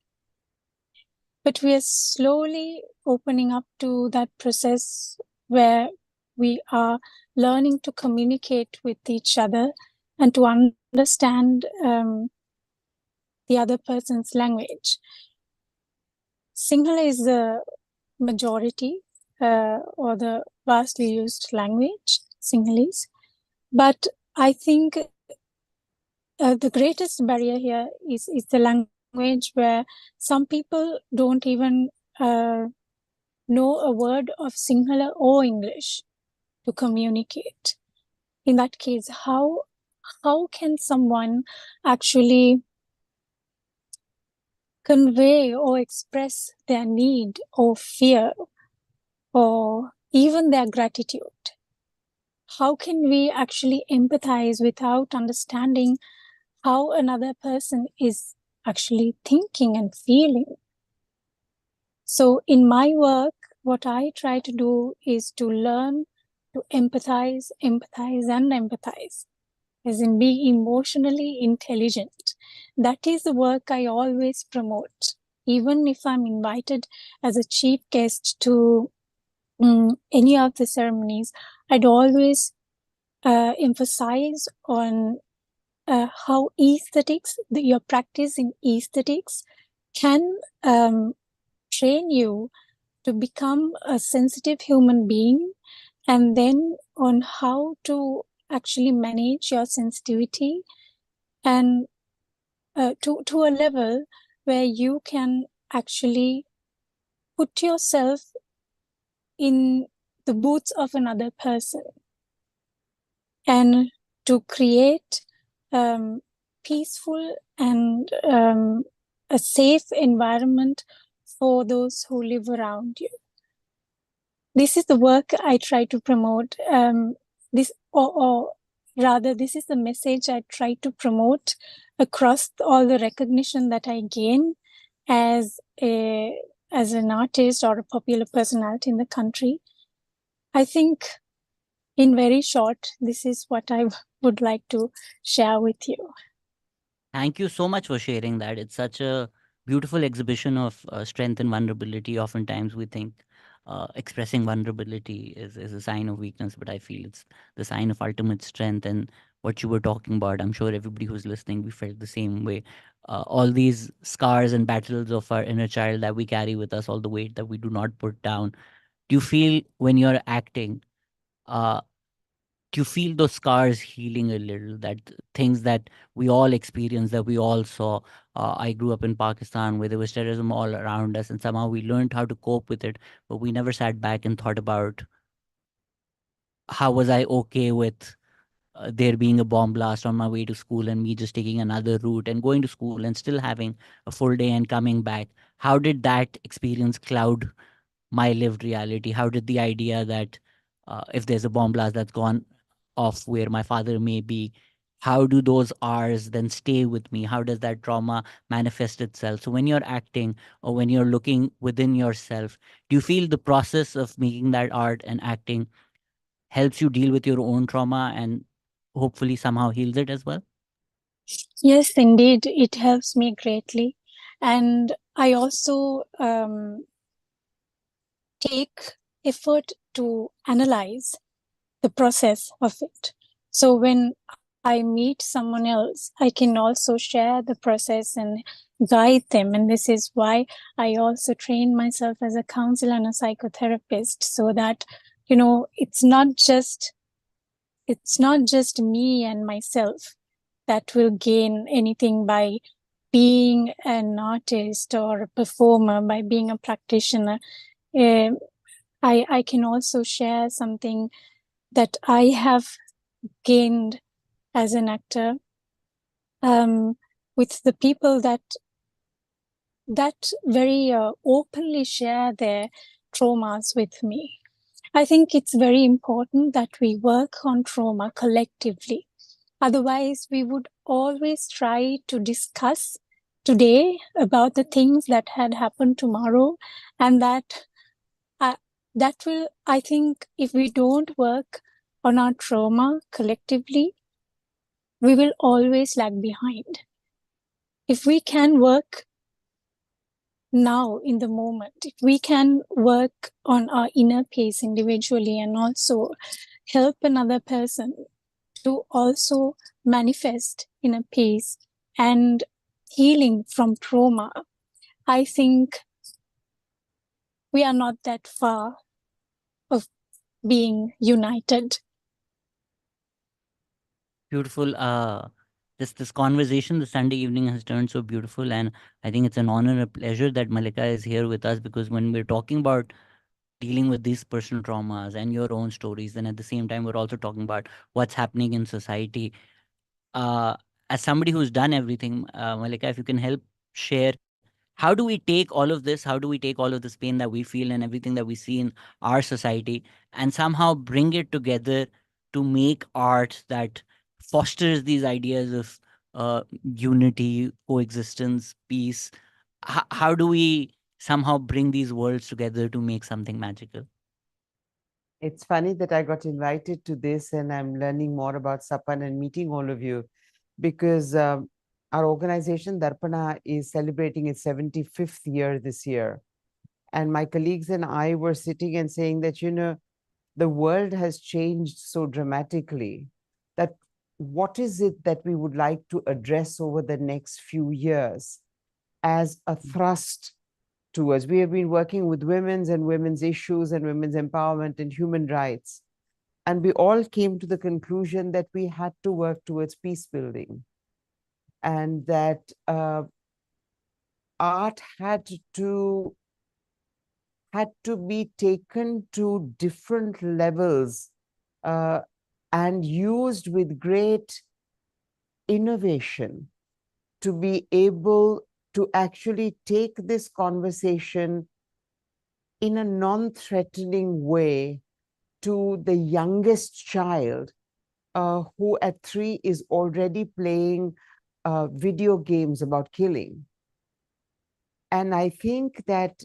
But we are slowly opening up to that process where we are learning to communicate with each other and to understand the other person's language. Sinhala is the majority or the vastly used language, Sinhalese. But I think the greatest barrier here is the language where some people don't even know a word of Sinhala or English to communicate. In that case, how can someone actually convey or express their need or fear or even their gratitude? How can we actually empathize without understanding how another person is actually thinking and feeling? So in my work, what I try to do is to learn to empathize, as in be emotionally intelligent. That is the work I always promote. Even if I'm invited as a chief guest to any of the ceremonies, I'd always emphasize on how aesthetics, your practice in aesthetics can train you to become a sensitive human being, and then on how to actually manage your sensitivity and to a level where you can actually put yourself in the boots of another person and to create peaceful and a safe environment for those who live around you. This is the work I try to promote. This is the message I try to promote across all the recognition that I gain as an artist or a popular personality in the country. I think, in very short, this is what I would like to share with you. Thank you so much for sharing that. It's such a beautiful exhibition of strength and vulnerability. Oftentimes we think expressing vulnerability is a sign of weakness, but I feel it's the sign of ultimate strength. And what you were talking about, I'm sure everybody who's listening, we felt the same way. All these scars and battles of our inner child that we carry with us, all the weight that we do not put down. Do you feel when you're acting, do you feel those scars healing a little, that things that we all experienced, that we all saw? I grew up in Pakistan where there was terrorism all around us, and somehow we learned how to cope with it, but we never sat back and thought about how was I okay with there being a bomb blast on my way to school and me just taking another route and going to school and still having a full day and coming back. How did that experience cloud my lived reality? How did the idea that if there's a bomb blast that's gone off where my father may be, how do those hours then stay with me? How does that trauma manifest itself? So when you're acting or when you're looking within yourself, do you feel the process of making that art and acting helps you deal with your own trauma and hopefully somehow heals it as well? Yes, indeed, it helps me greatly. And I also take effort to analyze the process of it. So when I meet someone else, I can also share the process and guide them. And this is why I also train myself as a counselor and a psychotherapist, so that, you know, it's not just me and myself that will gain anything by being an artist or a performer, by being a practitioner. I can also share something that I have gained as an actor with the people that very openly share their traumas with me. I think it's very important that we work on trauma collectively. Otherwise, we would always try to discuss today about the things that had happened tomorrow, and that will, I think, if we don't work on our trauma collectively, we will always lag behind. If we can work now in the moment, if we can work on our inner peace individually and also help another person to also manifest inner peace and healing from trauma, I think we are not that far of being united. Beautiful. This conversation, the Sunday evening has turned so beautiful, and I think it's an honor and a pleasure that Mallika is here with us, because when we're talking about dealing with these personal traumas and your own stories, and at the same time we're also talking about what's happening in society. Uh, as somebody who's done everything, Mallika, if you can help share, how do we take all of this? How do we take all of this pain that we feel and everything that we see in our society and somehow bring it together to make art that fosters these ideas of unity, coexistence, peace? How do we somehow bring these worlds together to make something magical? It's funny that I got invited to this and I'm learning more about Sapan and meeting all of you, because our organization Darpana is celebrating its 75th year this year. And my colleagues and I were sitting and saying that, you know, the world has changed so dramatically that what is it that we would like to address over the next few years as a thrust towards? We have been working with women's issues and women's empowerment and human rights. And we all came to the conclusion that we had to work towards peace building, and that art had to be taken to different levels and used with great innovation to be able to actually take this conversation in a non-threatening way to the youngest child who at 3 is already playing video games about killing. And I think that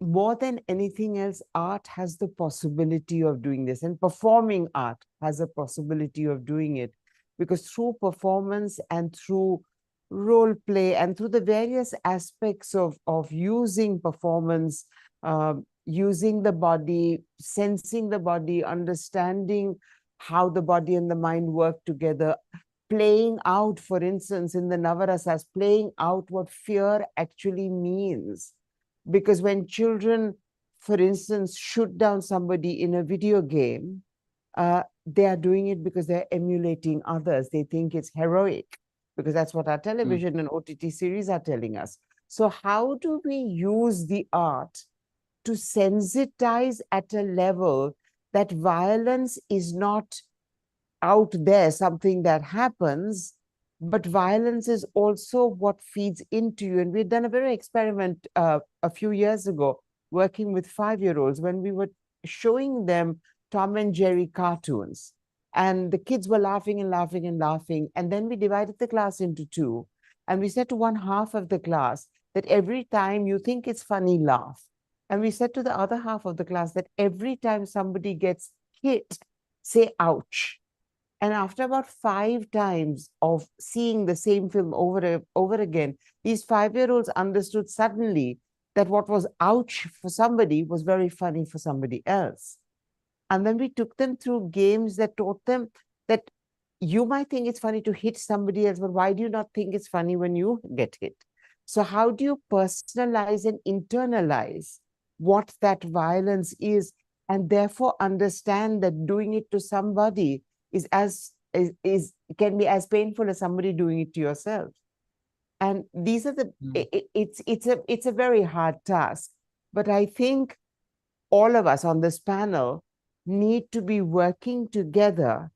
more than anything else, art has the possibility of doing this, and performing art has a possibility of doing it, because through performance and through role play and through the various aspects of using performance, using the body, sensing the body, understanding how the body and the mind work together, playing out, for instance, in the Navarasas, playing out what fear actually means. Because when children, for instance, shoot down somebody in a video game, they are doing it because they're emulating others. They think it's heroic, because that's what our television and OTT series are telling us. So how do we use the art to sensitize at a level that violence is not out there something that happens, but violence is also what feeds into you. And we'd done a very experiment a few years ago, working with 5-year-olds, when we were showing them Tom and Jerry cartoons. And the kids were laughing and laughing and laughing. And then we divided the class into two. And we said to one half of the class that every time you think it's funny, laugh. And we said to the other half of the class that every time somebody gets hit, say, ouch. And after about 5 times of seeing the same film over again, these 5-year-olds understood suddenly that what was ouch for somebody was very funny for somebody else. And then we took them through games that taught them that you might think it's funny to hit somebody else, but why do you not think it's funny when you get hit? So how do you personalize and internalize what that violence is, and therefore understand that doing it to somebody can be as painful as somebody doing it to yourself? And these are the it's a very hard task, but I think all of us on this panel need to be working together,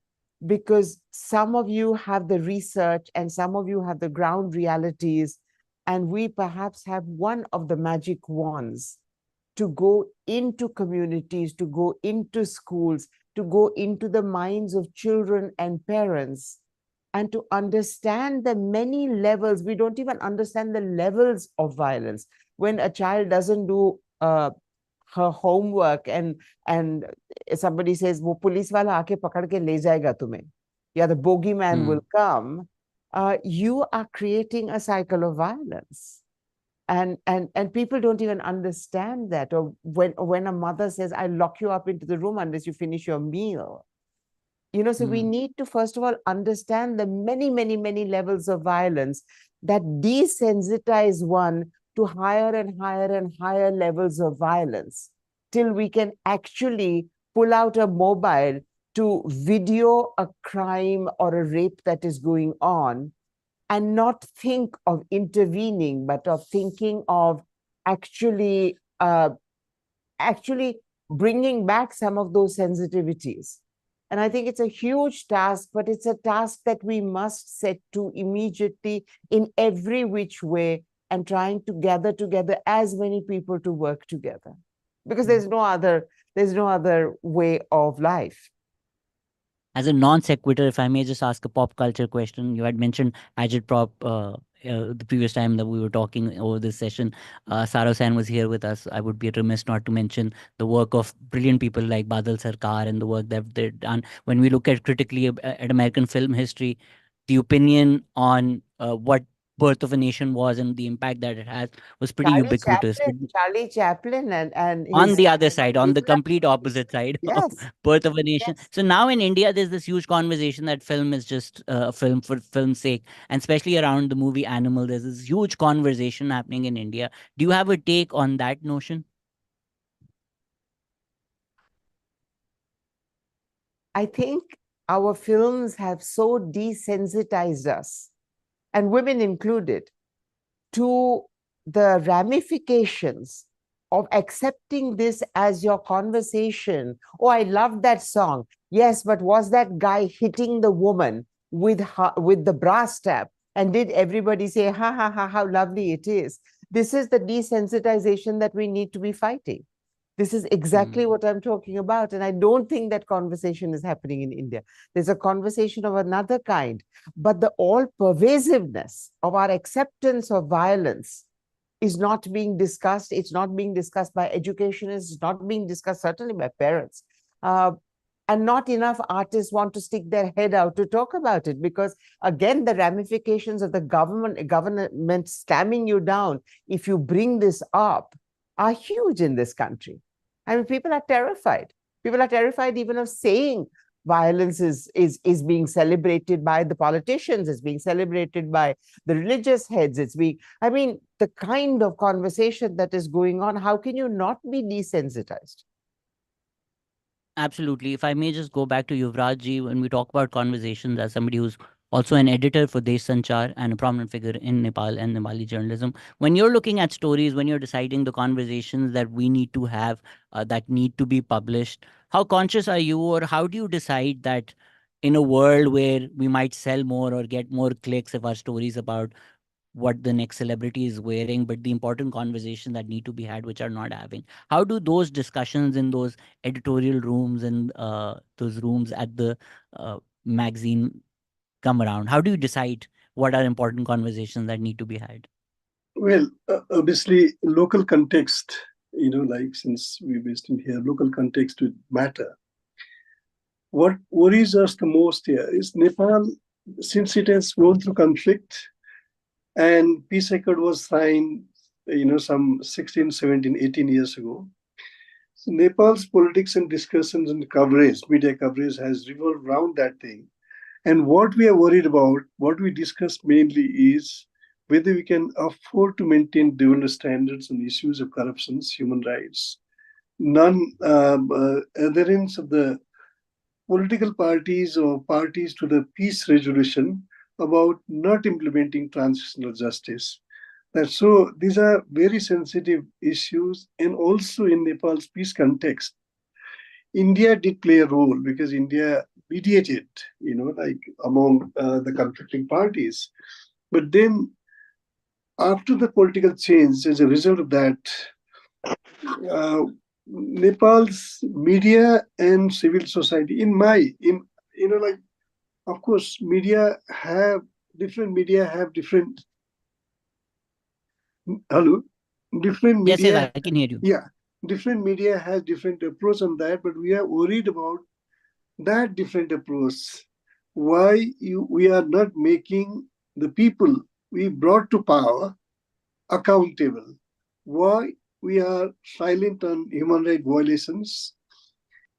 because some of you have the research and some of you have the ground realities, and we perhaps have one of the magic wands to go into communities, to go into schools, to go into the minds of children and parents, and to understand the many levels. We don't even understand the levels of violence. When a child doesn't do her homework and somebody says, "Wo police wala aake pakad ke le jayega tumhe," yeah, the bogeyman will come, you are creating a cycle of violence. And people don't even understand that. Or when a mother says, "I'll lock you up into the room unless you finish your meal." You know, so we need to, first of all, understand the many, many, many levels of violence that desensitize one to higher and higher and higher levels of violence, till we can actually pull out a mobile to video a crime or a rape that is going on, and not think of intervening, but of thinking of actually bringing back some of those sensitivities. And I think it's a huge task, but it's a task that we must set to immediately in every which way, and trying to gather together as many people to work together, because there's no other way of life. As a non sequitur, if I may just ask a pop culture question, you had mentioned agitprop the previous time that we were talking over this session. Hossain was here with us. I would be remiss not to mention the work of brilliant people like Badal Sarkar and the work that they've done. When we look at critically at American film history, the opinion on what Birth of a Nation was and the impact that it has was pretty ubiquitous. Charlie Chaplin and on the other side, on the complete opposite side of Yes. Birth of a Nation. Yes. So now in India, there's this huge conversation that film is just a film for film's sake, and especially around the movie Animal, there's this huge conversation happening in India. Do you have a take on that notion? I think our films have so desensitized us, and women included, to the ramifications of accepting this as your conversation. "Oh, I love that song." Yes, but was that guy hitting the woman with the brass tap? And did everybody say, "Ha ha ha, how lovely it is"? This is the desensitization that we need to be fighting. This is exactly what I'm talking about. And I don't think that conversation is happening in India. There's a conversation of another kind. But the all-pervasiveness of our acceptance of violence is not being discussed. It's not being discussed by educationists. It's not being discussed certainly by parents. And not enough artists want to stick their head out to talk about it, because, again, the ramifications of the government slamming you down if you bring this up are huge in this country. I mean, people are terrified. People are terrified even of saying violence is being celebrated by the politicians, it's being celebrated by the religious heads, I mean, the kind of conversation that is going on, how can you not be desensitized? Absolutely. If I may just go back to Yuvraj ji, when we talk about conversations, as somebody who's also an editor for Desh Sanchar and a prominent figure in Nepal and Nepali journalism, when you're looking at stories, when you're deciding the conversations that we need to have, that need to be published, how conscious are you, or how do you decide that in a world where we might sell more or get more clicks if our stories about what the next celebrity is wearing, but the important conversation that need to be had, which are not having. How do those discussions in those editorial rooms and those rooms at the magazine come around? How do you decide what are important conversations that need to be had? Well, obviously, local context, like since we're based in here, local context would matter. What worries us the most here is Nepal, since it has gone through conflict and peace accord was signed, some 16, 17, 18 years ago. So Nepal's politics and discussions and coverage, media coverage has revolved around that thing. And what we are worried about, what we discussed mainly is whether we can afford to maintain dual standards on issues of corruption, human rights, adherence of the political parties or parties to the peace resolution about not implementing transitional justice. So these are very sensitive issues, and also in Nepal's peace context, India did play a role because India mediated, among the conflicting parties. But then, after the political change, as a result of that, Nepal's media and civil society, of course, different hello, different Yes, media. I can hear you. Yeah, different media has different approach on that, but we are worried about that different approach. Why we are not making the people we brought to power accountable? Why we are silent on human rights violations,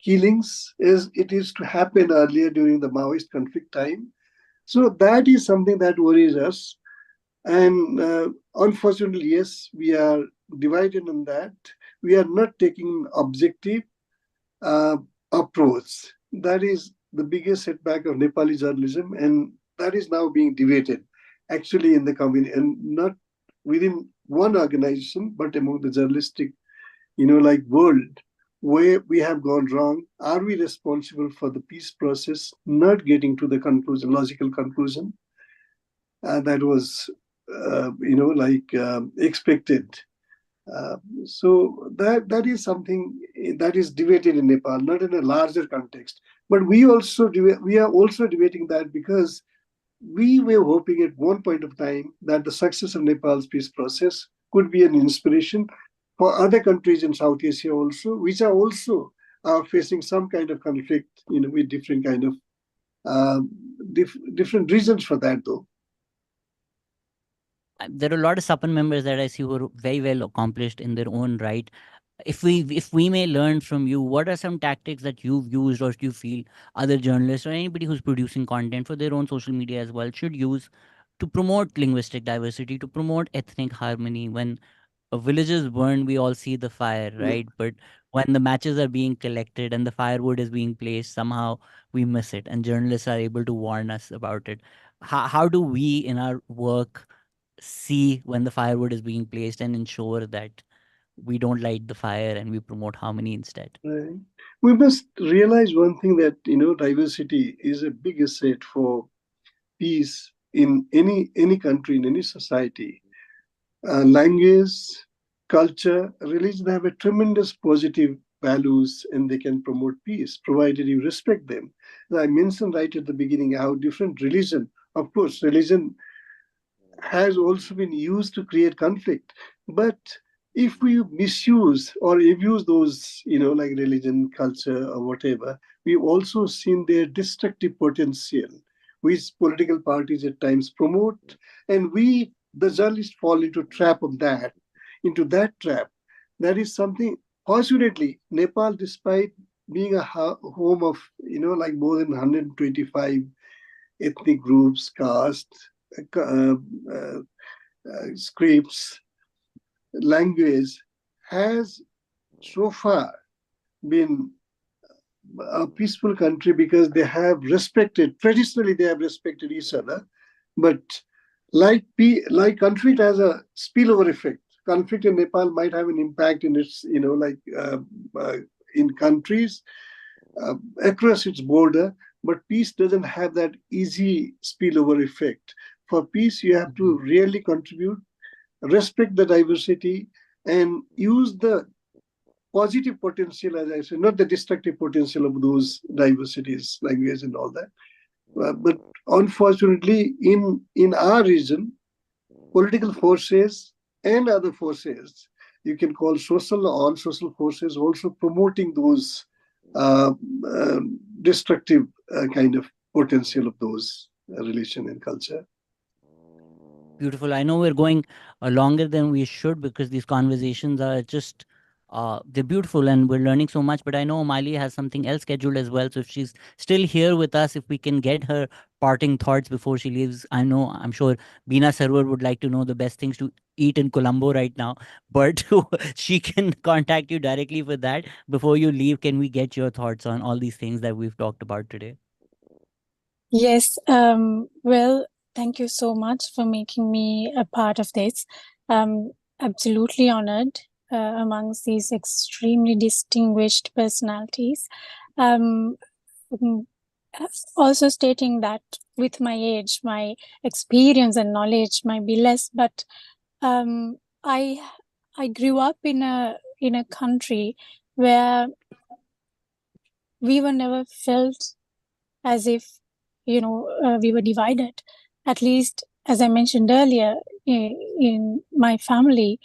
killings, as it is to happen earlier during the Maoist conflict time? So that is something that worries us. And unfortunately, yes, we are divided on that. We are not taking an objective approach. That is the biggest setback of Nepali journalism, and that is now being debated actually in the community, and not within one organization, but among the journalistic, world, where we have gone wrong. Are we responsible for the peace process not getting to the logical conclusion that was, expected? So that is something that is debated in Nepal, not in a larger context. But we are also debating that because we were hoping at one point of time that the success of Nepal's peace process could be an inspiration for other countries in South Asia also, which are also facing some kind of conflict, with different kind of different reasons for that, though. There are a lot of SAPAN members that I see who are very well accomplished in their own right. If we may learn from you, what are some tactics that you've used or you feel other journalists or anybody who's producing content for their own social media as well should use to promote linguistic diversity, to promote ethnic harmony? When villages burn, we all see the fire, right? But when the matches are being collected and the firewood is being placed, somehow we miss it, and journalists are able to warn us about it. How do we in our work see when the firewood is being placed and ensure that we don't light the fire and we promote harmony instead? Right. We must realize one thing, that diversity is a big asset for peace in any country, in any society. Language, culture, religion have a tremendous positive values, and they can promote peace provided you respect them. As I mentioned right at the beginning, how different religion, of course, religion has also been used to create conflict. But if we misuse or abuse those, like religion, culture, or whatever, we've also seen their destructive potential, which political parties at times promote. And we, the journalists, fall into that trap. That is something, fortunately, Nepal, despite being a home of, more than 125 ethnic groups, castes, scripts, language, has so far been a peaceful country because traditionally they have respected each other. But like conflict has a spillover effect. Conflict in Nepal might have an impact in its, in countries across its border. but peace doesn't have that easy spillover effect. For peace, you have to really contribute, respect the diversity, and use the positive potential, as I said, not the destructive potential of those diversities, language and all that. But unfortunately, in our region, political forces and other forces, you can call social or unsocial forces, also promoting those uh, uh, destructive kind of potential of those religion and culture. Beautiful. I know we're going longer than we should because these conversations are just they're beautiful and we're learning so much. But I know Umali has something else scheduled as well. So if she's still here with us, if we can get her parting thoughts before she leaves, I'm sure Bina Sarwar would like to know the best things to eat in Colombo right now. But she can contact you directly for that. Before you leave, can we get your thoughts on all these things that we've talked about today? Yes, well, thank you so much for making me a part of this. Absolutely honored amongst these extremely distinguished personalities. Um, mm, Also stating that with my age, my experience and knowledge might be less, but I grew up in a country where we were never felt as if we were divided. At least, as I mentioned earlier, in my family,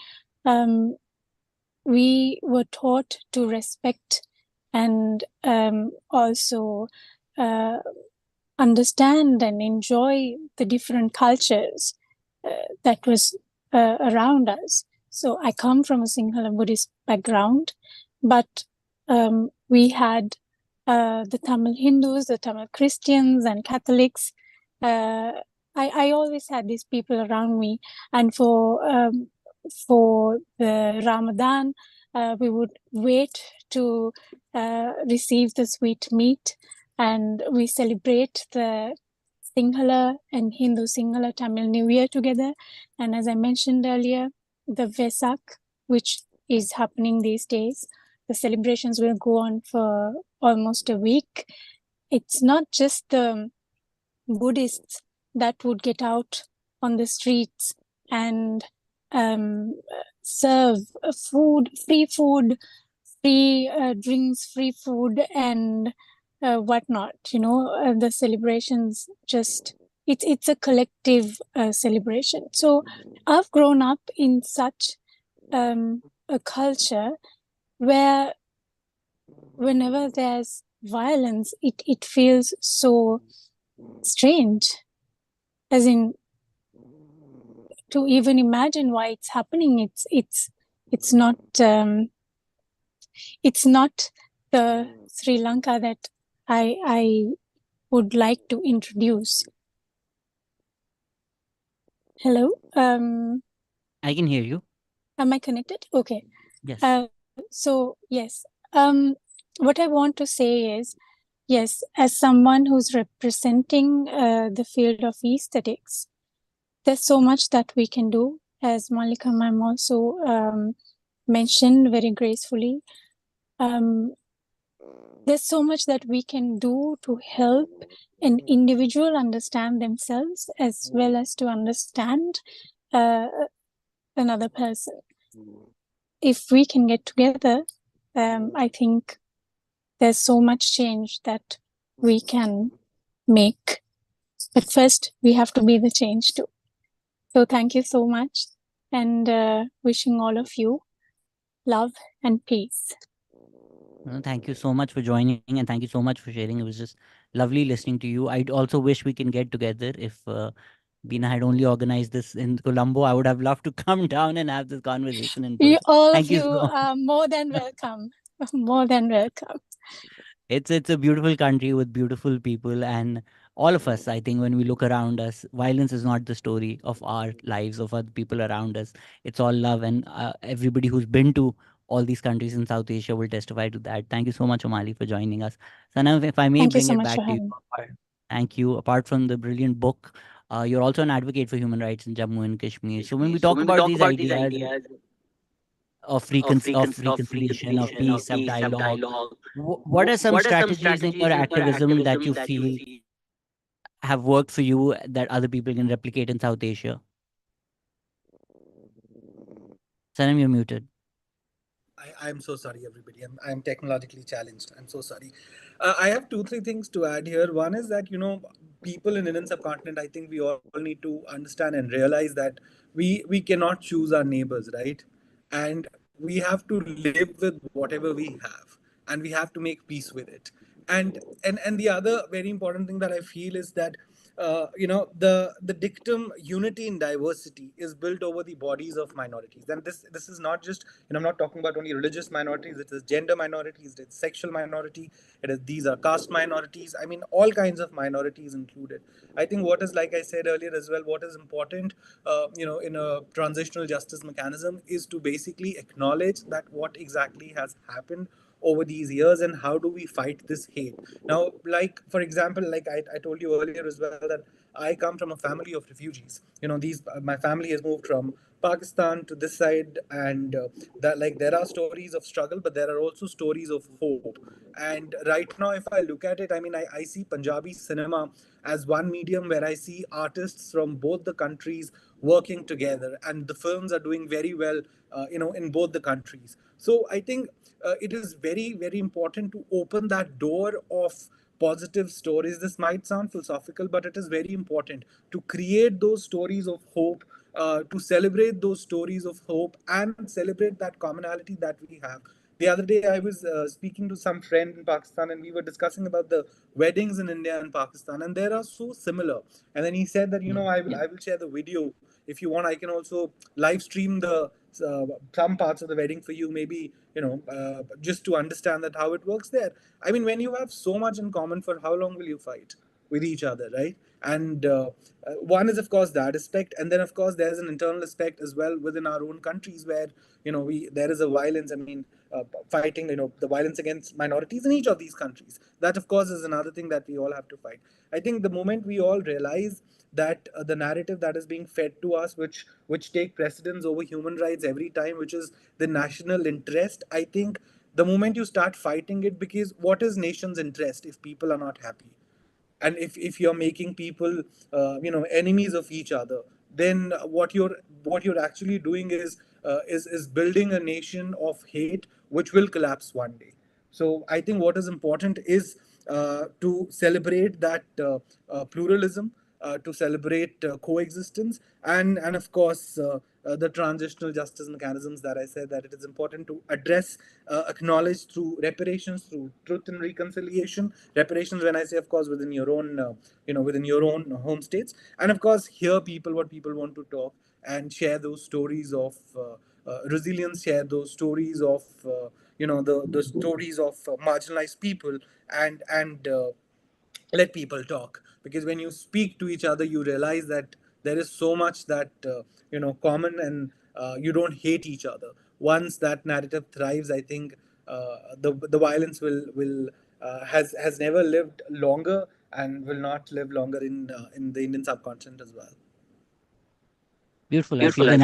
we were taught to respect and also understand and enjoy the different cultures that was around us. So I come from a Sinhala Buddhist background, but we had the Tamil Hindus, the Tamil Christians, and Catholics. I always had these people around me, and for the Ramadan, we would wait to receive the sweet meat, and we celebrate the Sinhala and Hindu Sinhala Tamil New Year together. And as I mentioned earlier, the Vesak, which is happening these days, the celebrations will go on for almost a week. It's not just the Buddhists that would get out on the streets and serve food, free drinks, free food, and whatnot. The celebrations it's a collective celebration. So I've grown up in such a culture where whenever there's violence, it feels so strange, as in to even imagine why it's happening. It's not the Sri Lanka that I would like to introduce. Hello. I can hear you. Am I connected? Okay. Yes. So yes. What I want to say is, yes, as someone who's representing the field of aesthetics, there's so much that we can do, as Mallika ma'am also mentioned very gracefully. There's so much that we can do to help an individual understand themselves as well as to understand another person. If we can get together, I think there's so much change that we can make. But first, we have to be the change too. So thank you so much, and wishing all of you love and peace. Thank you so much for joining and thank you so much for sharing. It was just lovely listening to you. I'd also wish we can get together. If Bina had only organized this in Colombo, I would have loved to come down and have this conversation in person. All Thank of you you so are more than welcome. More than welcome. It's a beautiful country with beautiful people, and all of us, I think, when we look around us, violence is not the story of our lives, of other people around us. It's all love, and everybody who's been to all these countries in South Asia will testify to that. Thank you so much, Umali, for joining us. Sanam, if I may Thank you bring so it much for back to you. having me. Thank you. Apart from the brilliant book, you're also an advocate for human rights in Jammu and Kashmir. So when we talk about these ideas, of reconciliation, of peace, of dialogue. What are some strategies in your activism that you feel have worked for you that other people can replicate in South Asia? Sanam, you're muted. I'm so sorry, everybody. I'm technologically challenged. I'm so sorry. I have two, three things to add here. One is that, people in Indian subcontinent, I think we all need to understand and realize that we cannot choose our neighbors, right? And we have to live with whatever we have, and we have to make peace with it. And the other very important thing that I feel is that the dictum unity in diversity is built over the bodies of minorities. And this is not just, I'm not talking about only religious minorities. It is gender minorities, it's sexual minority, these are caste minorities. I mean, all kinds of minorities included. I think what is, like I said earlier as well, what is important in a transitional justice mechanism is to basically acknowledge that what exactly has happened over these years and how do we fight this hate. Now, like for example, like I told you earlier as well, that I come from a family of refugees. These my family has moved from Pakistan to this side, and that, like, there are stories of struggle, but there are also stories of hope. And right now, if I look at it, I mean, I see Punjabi cinema as one medium where I see artists from both the countries working together, and the films are doing very well, in both the countries. So I think it is very, very important to open that door of positive stories. This might sound philosophical, but it is very important to create those stories of hope, to celebrate those stories of hope and celebrate that commonality that we have. The other day, I was speaking to some friend in Pakistan, and we were discussing about the weddings in India and Pakistan, and they are so similar. And then he said that, I will share the video if you want. I can also live stream the some parts of the wedding for you, maybe, just to understand that how it works there. I mean, when you have so much in common, for how long will you fight with each other, right? And one is, of course, that aspect, and then, of course, there's an internal aspect as well within our own countries where, we there is a violence. I mean, fighting, the violence against minorities in each of these countries. That, of course, is another thing that we all have to fight. I think the moment we all realize that the narrative that is being fed to us, which take precedence over human rights every time, which is the national interest, I think the moment you start fighting it, because what is nation's interest if people are not happy? And if you're making people enemies of each other, then what you're actually doing is building a nation of hate which will collapse one day. So I think what is important is to celebrate that pluralism, to celebrate coexistence, and of course the transitional justice mechanisms that I said, that it is important to address, acknowledge through reparations, through truth and reconciliation. Reparations, when I say, of course, within your own, within your own home states, and of course, hear people, what people want to talk, and share those stories of resilience, share those stories of the stories of marginalized people, and let people talk. Because when you speak to each other, you realize that there is so much that common, and you don't hate each other. Once that narrative thrives, I think the violence has never lived longer, and will not live longer in the Indian subcontinent as well. Beautiful. I feel the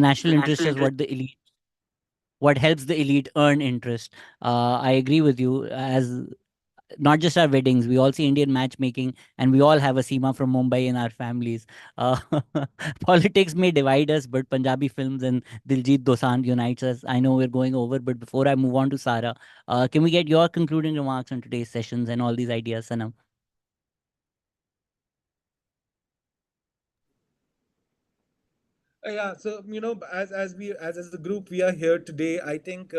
national interest is what helps the elite earn interest. I agree with you. As not just our weddings, we all see Indian matchmaking, and we all have a Seema from Mumbai in our families. Uh, Politics may divide us, but Punjabi films and Diljit Dosanjh unites us. I know we're going over, but before I move on to Sara, can we get your concluding remarks on today's sessions and all these ideas, Sanam? Yeah, so as the group we are here today, I think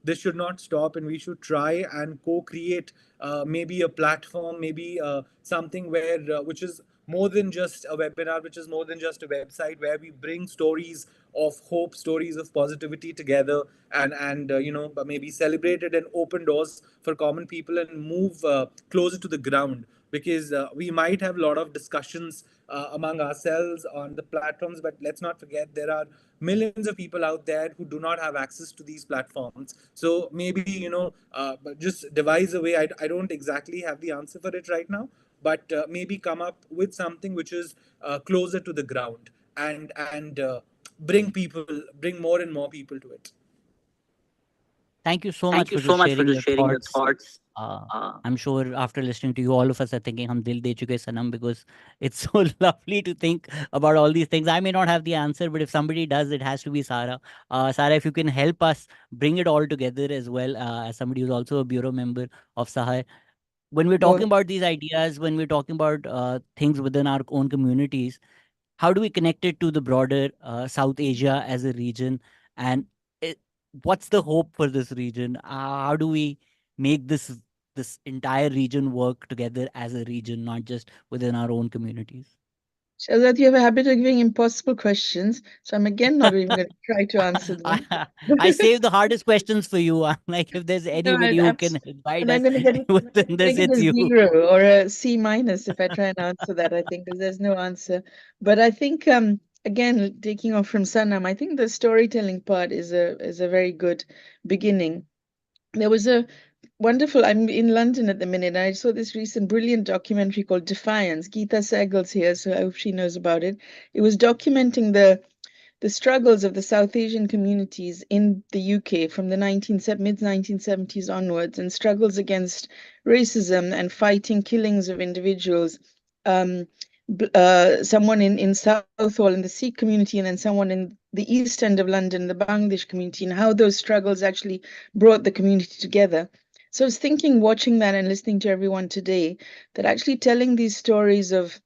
this should not stop, and we should try and co-create maybe a platform, maybe something where which is more than just a webinar, which is more than just a website, where we bring stories of hope, stories of positivity together, and maybe celebrate it and open doors for common people, and move closer to the ground. Because we might have a lot of discussions among ourselves on the platforms, but let's not forget there are millions of people out there who do not have access to these platforms. So maybe but just devise a way. I don't exactly have the answer for it right now, but maybe come up with something which is closer to the ground, and bring more and more people to it. Thank you so Thank much you for so just much for sharing just your sharing your thoughts. thoughts. Uh, Uh, I'm sure after listening to you, all of us are thinking, "Hum dil de chuke Sanam," because it's so lovely to think about all these things. I may not have the answer, but if somebody does, it has to be Sara. Sara, if you can help us bring it all together as well, as somebody who's also a bureau member of Sahai, when we're Well, talking about these ideas, when we're talking about things within our own communities, how do we connect it to the broader South Asia as a region? And it, what's the hope for this region? How do we make this entire region work together as a region, not just within our own communities? Shehzad, you have a habit of giving impossible questions, so I'm again not even going to try to answer them. I save the hardest questions for you. I'm like, if there's No, anybody who can guide and I'm us going to get within this, it a it's you. 0 or a C minus if I try and answer that, I think, because there's no answer. But I think, again, taking off from Sanam, I think the storytelling part is a very good beginning. There was a wonderful, I'm in London at the minute, and I saw this recent brilliant documentary called Defiance. Geeta Sehgal's here, so I hope she knows about it. It was documenting the struggles of the South Asian communities in the UK from the mid-1970s onwards, and struggles against racism and fighting killings of individuals. Someone in Southall in the Sikh community, and then someone in the East End of London, the Bangladesh community, and how those struggles actually brought the community together. So I was thinking, watching that and listening to everyone today, that actually telling these stories of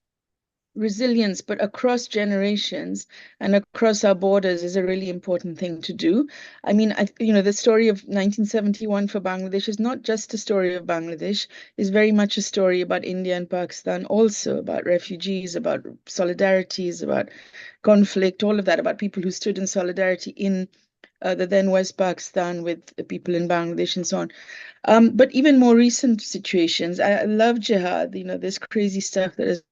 resilience, but across generations and across our borders, is a really important thing to do. I mean, the story of 1971 for Bangladesh is not just a story of Bangladesh, is very much a story about India and Pakistan, also about refugees, about solidarities, about conflict, all of that, about people who stood in solidarity in the then West Pakistan with the people in Bangladesh and so on. But even more recent situations, I love jihad, this crazy stuff that has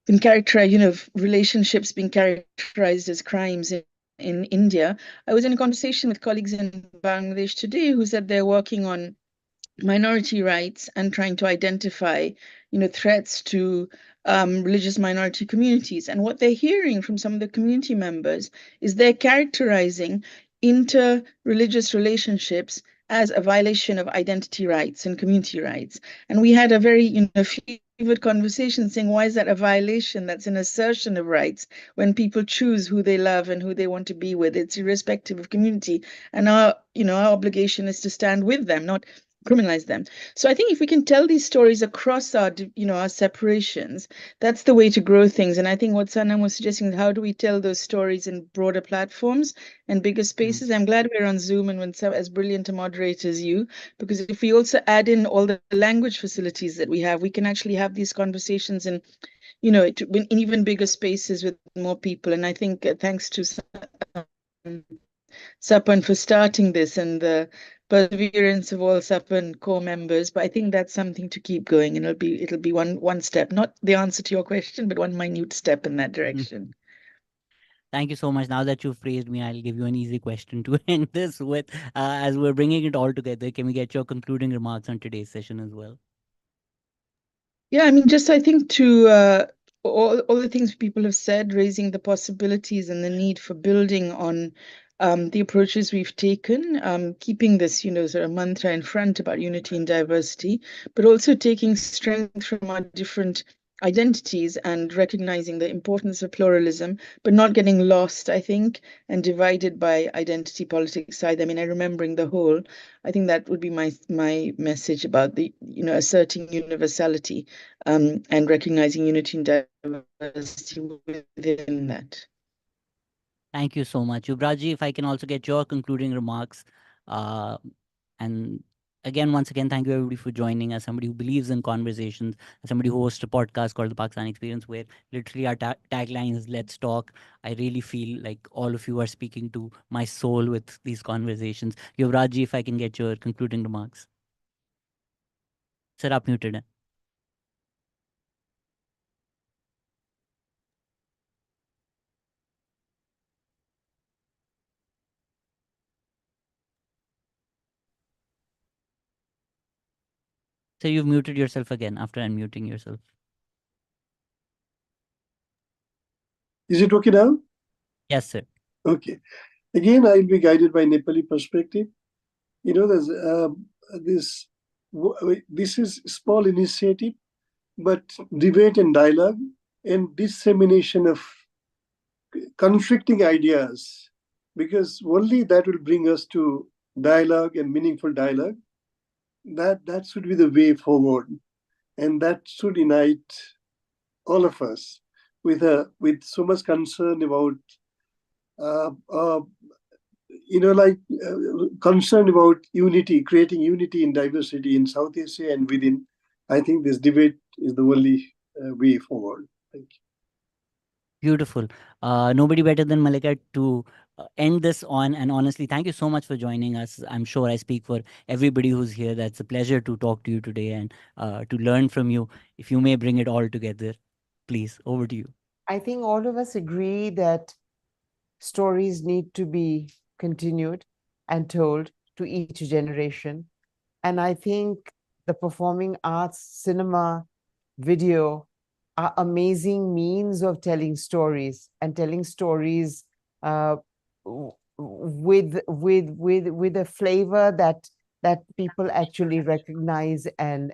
been characterized, relationships being characterized as crimes in India. I was in a conversation with colleagues in Bangladesh today who said they're working on minority rights and trying to identify, threats to religious minority communities. And what they're hearing from some of the community members is they're characterizing inter-religious relationships as a violation of identity rights and community rights. And we had a very, fevered conversation saying, why is that a violation? That's an assertion of rights when people choose who they love and who they want to be with. It's irrespective of community. And our obligation is to stand with them, not criminalize them. So I think if we can tell these stories across our separations, that's the way to grow things. And I think what Sanam was suggesting, how do we tell those stories in broader platforms and bigger spaces? I'm glad we're on Zoom and when as brilliant a moderator as you, because if we also add in all the language facilities that we have, we can actually have these conversations in even bigger spaces with more people. And I think thanks to Sapan for starting this and the perseverance of all Sapan core members. But I think that's something to keep going, and it'll be one step, not the answer to your question, but one minute step in that direction. Thank you so much. Now that you've praised me, I'll give you an easy question to end this with. As we're bringing it all together, can we get your concluding remarks on today's session as well? Yeah, I mean, just I think to all the things people have said, raising the possibilities and the need for building on the approaches we've taken, keeping this, sort of mantra in front about unity and diversity, but also taking strength from our different identities and recognizing the importance of pluralism, but not getting lost, I think, and divided by identity politics either. I mean, remembering the whole. I think that would be my message about the, asserting universality and recognizing unity and diversity within that. Thank you so much. Yubraji, if I can also get your concluding remarks. And once again, thank you everybody for joining us. Somebody who believes in conversations, somebody who hosts a podcast called The Pakistan Experience, where literally our tagline is "Let's talk." I really feel like all of you are speaking to my soul with these conversations. Yubraji, if I can get your concluding remarks. Sir, आप muted हैं. So you've muted yourself again after unmuting yourself. Is it okay now? Yes, sir. Okay. Again, I'll be guided by Nepali perspective. There's this is small initiative, but debate and dialogue and dissemination of conflicting ideas, because only that will bring us to dialogue and meaningful dialogue. That should be the way forward, and that should unite all of us with so much concern about uh, uh, concern about unity, creating unity in diversity in South Asia and within. I think this debate is the only way forward. Thank you. Beautiful. Nobody better than Mallika to end this on. And honestly, thank you so much for joining us. I'm sure I speak for everybody who's here. That's a pleasure to talk to you today and to learn from you. If you may bring it all together, please, over to you. I think all of us agree that stories need to be continued and told to each generation. And I think the performing arts, cinema, video are amazing means of telling stories, and telling stories with a flavor that people actually recognize and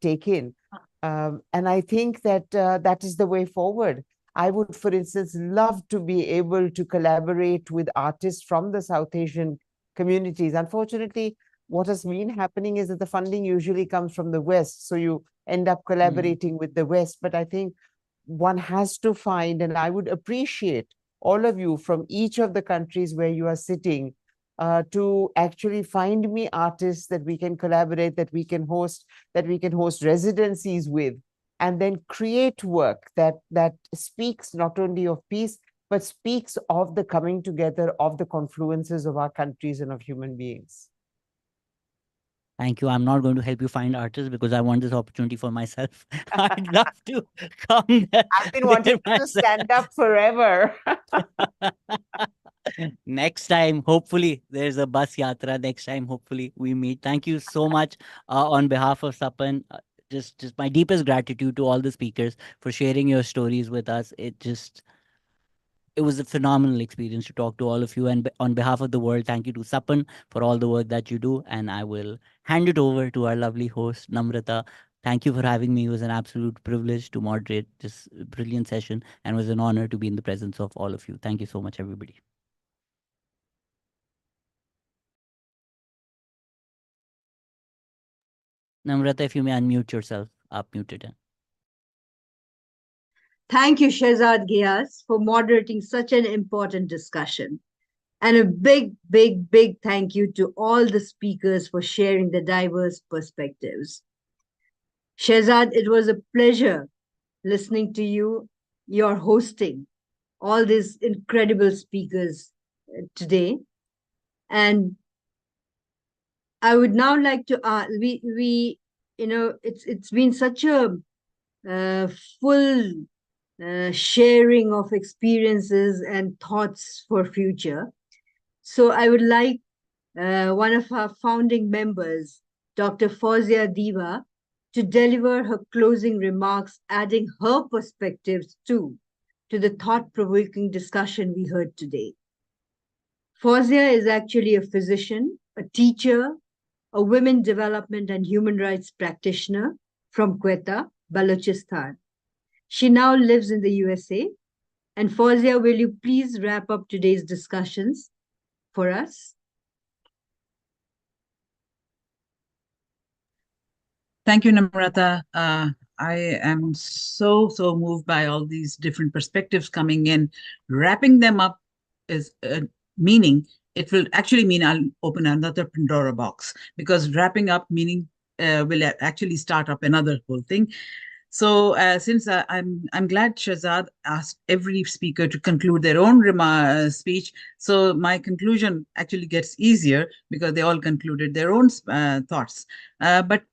take in. And I think that that is the way forward. I would, for instance, love to be able to collaborate with artists from the South Asian communities. Unfortunately, what has been happening is that the funding usually comes from the West. So you end up collaborating with the West. But I think one has to find, and I would appreciate all of you from each of the countries where you are sitting to actually find me artists that we can collaborate, that we can host residencies with, and then create work that speaks not only of peace, but speaks of the coming together of the confluences of our countries and of human beings. Thank you. I'm not going to help you find artists because I want this opportunity for myself. I'd love to come there. I've been wanting to stand up forever. Next time, hopefully, there's a bus yatra. Next time, hopefully, we meet. Thank you so much on behalf of Sapan. Just my deepest gratitude to all the speakers for sharing your stories with us. It was a phenomenal experience to talk to all of you. And on behalf of the world, thank you to Sapan for all the work that you do. And I will hand it over to our lovely host, Namrata. Thank you for having me. It was an absolute privilege to moderate this brilliant session, and it was an honor to be in the presence of all of you. Thank you so much, everybody. Namrata, if you may unmute yourself, up muted. Thank you, Shehzad Ghias, for moderating such an important discussion. And a big, big, big thank you to all the speakers for sharing the diverse perspectives. Shehzad, it was a pleasure listening to you. You're hosting all these incredible speakers today. And I would now like to it's been such a full sharing of experiences and thoughts for future. So I would like one of our founding members, Dr. Fawzia Diva, to deliver her closing remarks, adding her perspectives too to the thought-provoking discussion we heard today. Fawzia is actually a physician, a teacher, a women development and human rights practitioner from Quetta, Baluchistan. She now lives in the USA. And Fawzia, will you please wrap up today's discussions for us? Thank you, Namrata. I am so moved by all these different perspectives coming in. Wrapping them up is meaning, it will actually mean I'll open another Pandora box, because wrapping up meaning will actually start up another whole thing. So since I'm glad Shehzad asked every speaker to conclude their own speech, so my conclusion actually gets easier because they all concluded their own thoughts. But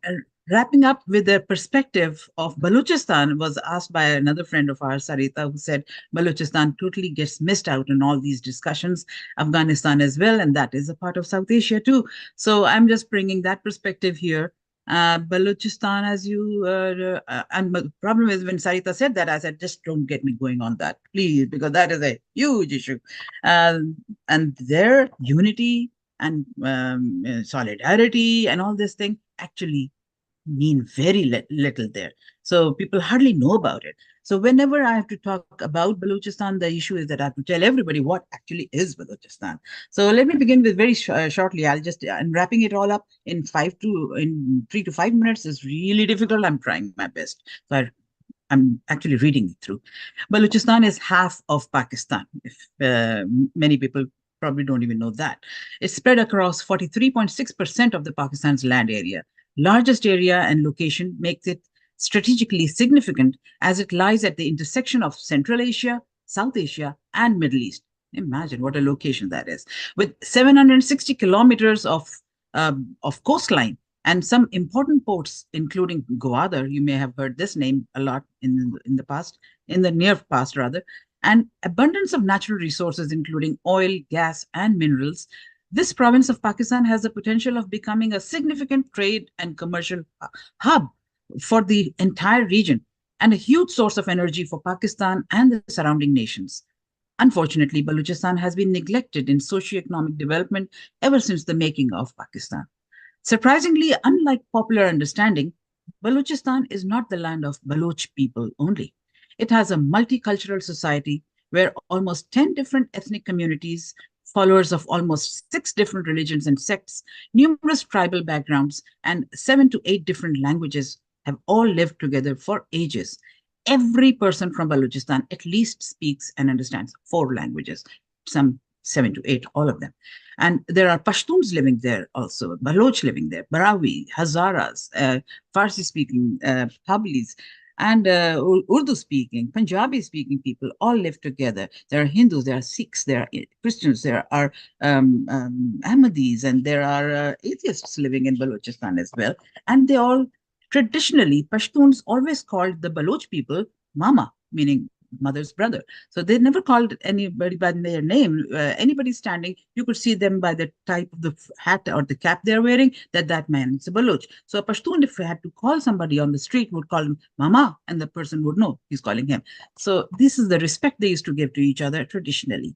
wrapping up with the perspective of Baluchistan was asked by another friend of ours, Sarita, who said Baluchistan totally gets missed out in all these discussions, Afghanistan as well, and that is a part of South Asia too. So I'm just bringing that perspective here. Baluchistan, as you, and the problem is when Sarita said that, I said, just don't get me going on that, please, because that is a huge issue. And their unity and solidarity and all this thing actually mean very little there. So people hardly know about it. So whenever I have to talk about Baluchistan, the issue is that I have to tell everybody what actually is Baluchistan. So let me begin with very shortly. I'm wrapping it all up in 3 to 5 minutes is really difficult. I'm trying my best. So I'm actually reading it through. Baluchistan is half of Pakistan. If many people probably don't even know that. It's spread across 43.6% of the Pakistan's land area. Largest area and location makes it strategically significant as it lies at the intersection of Central Asia, South Asia, and Middle East. Imagine what a location that is. With 760 kilometers of coastline and some important ports, including Gwadar, you may have heard this name a lot in the near past rather, and abundance of natural resources, including oil, gas, and minerals. This province of Pakistan has the potential of becoming a significant trade and commercial hub for the entire region and a huge source of energy for Pakistan and the surrounding nations. Unfortunately, Baluchistan has been neglected in socio-economic development ever since the making of Pakistan. Surprisingly, unlike popular understanding, Baluchistan is not the land of Baloch people only. It has a multicultural society where almost 10 different ethnic communities, followers of almost 6 different religions and sects, numerous tribal backgrounds, and 7 to 8 different languages have all lived together for ages. Every person from Baluchistan at least speaks and understands 4 languages, some 7 to 8, all of them. And there are Pashtuns living there also, Baloch living there, Barawi, Hazaras, Farsi-speaking, Kabilis, and Urdu-speaking, Punjabi-speaking people all live together. There are Hindus, there are Sikhs, there are Christians, there are Ahmadis, and there are atheists living in Balochistan as well. And they all, traditionally, Pashtuns always called the Baloch people Mama, meaning mother's brother. So they never called anybody by their name. Anybody standing, you could see them by the type of the hat or the cap they're wearing, that man is a Baloch. So a Pashtun, if he had to call somebody on the street, would call him Mama, and the person would know he's calling him. So this is the respect they used to give to each other traditionally.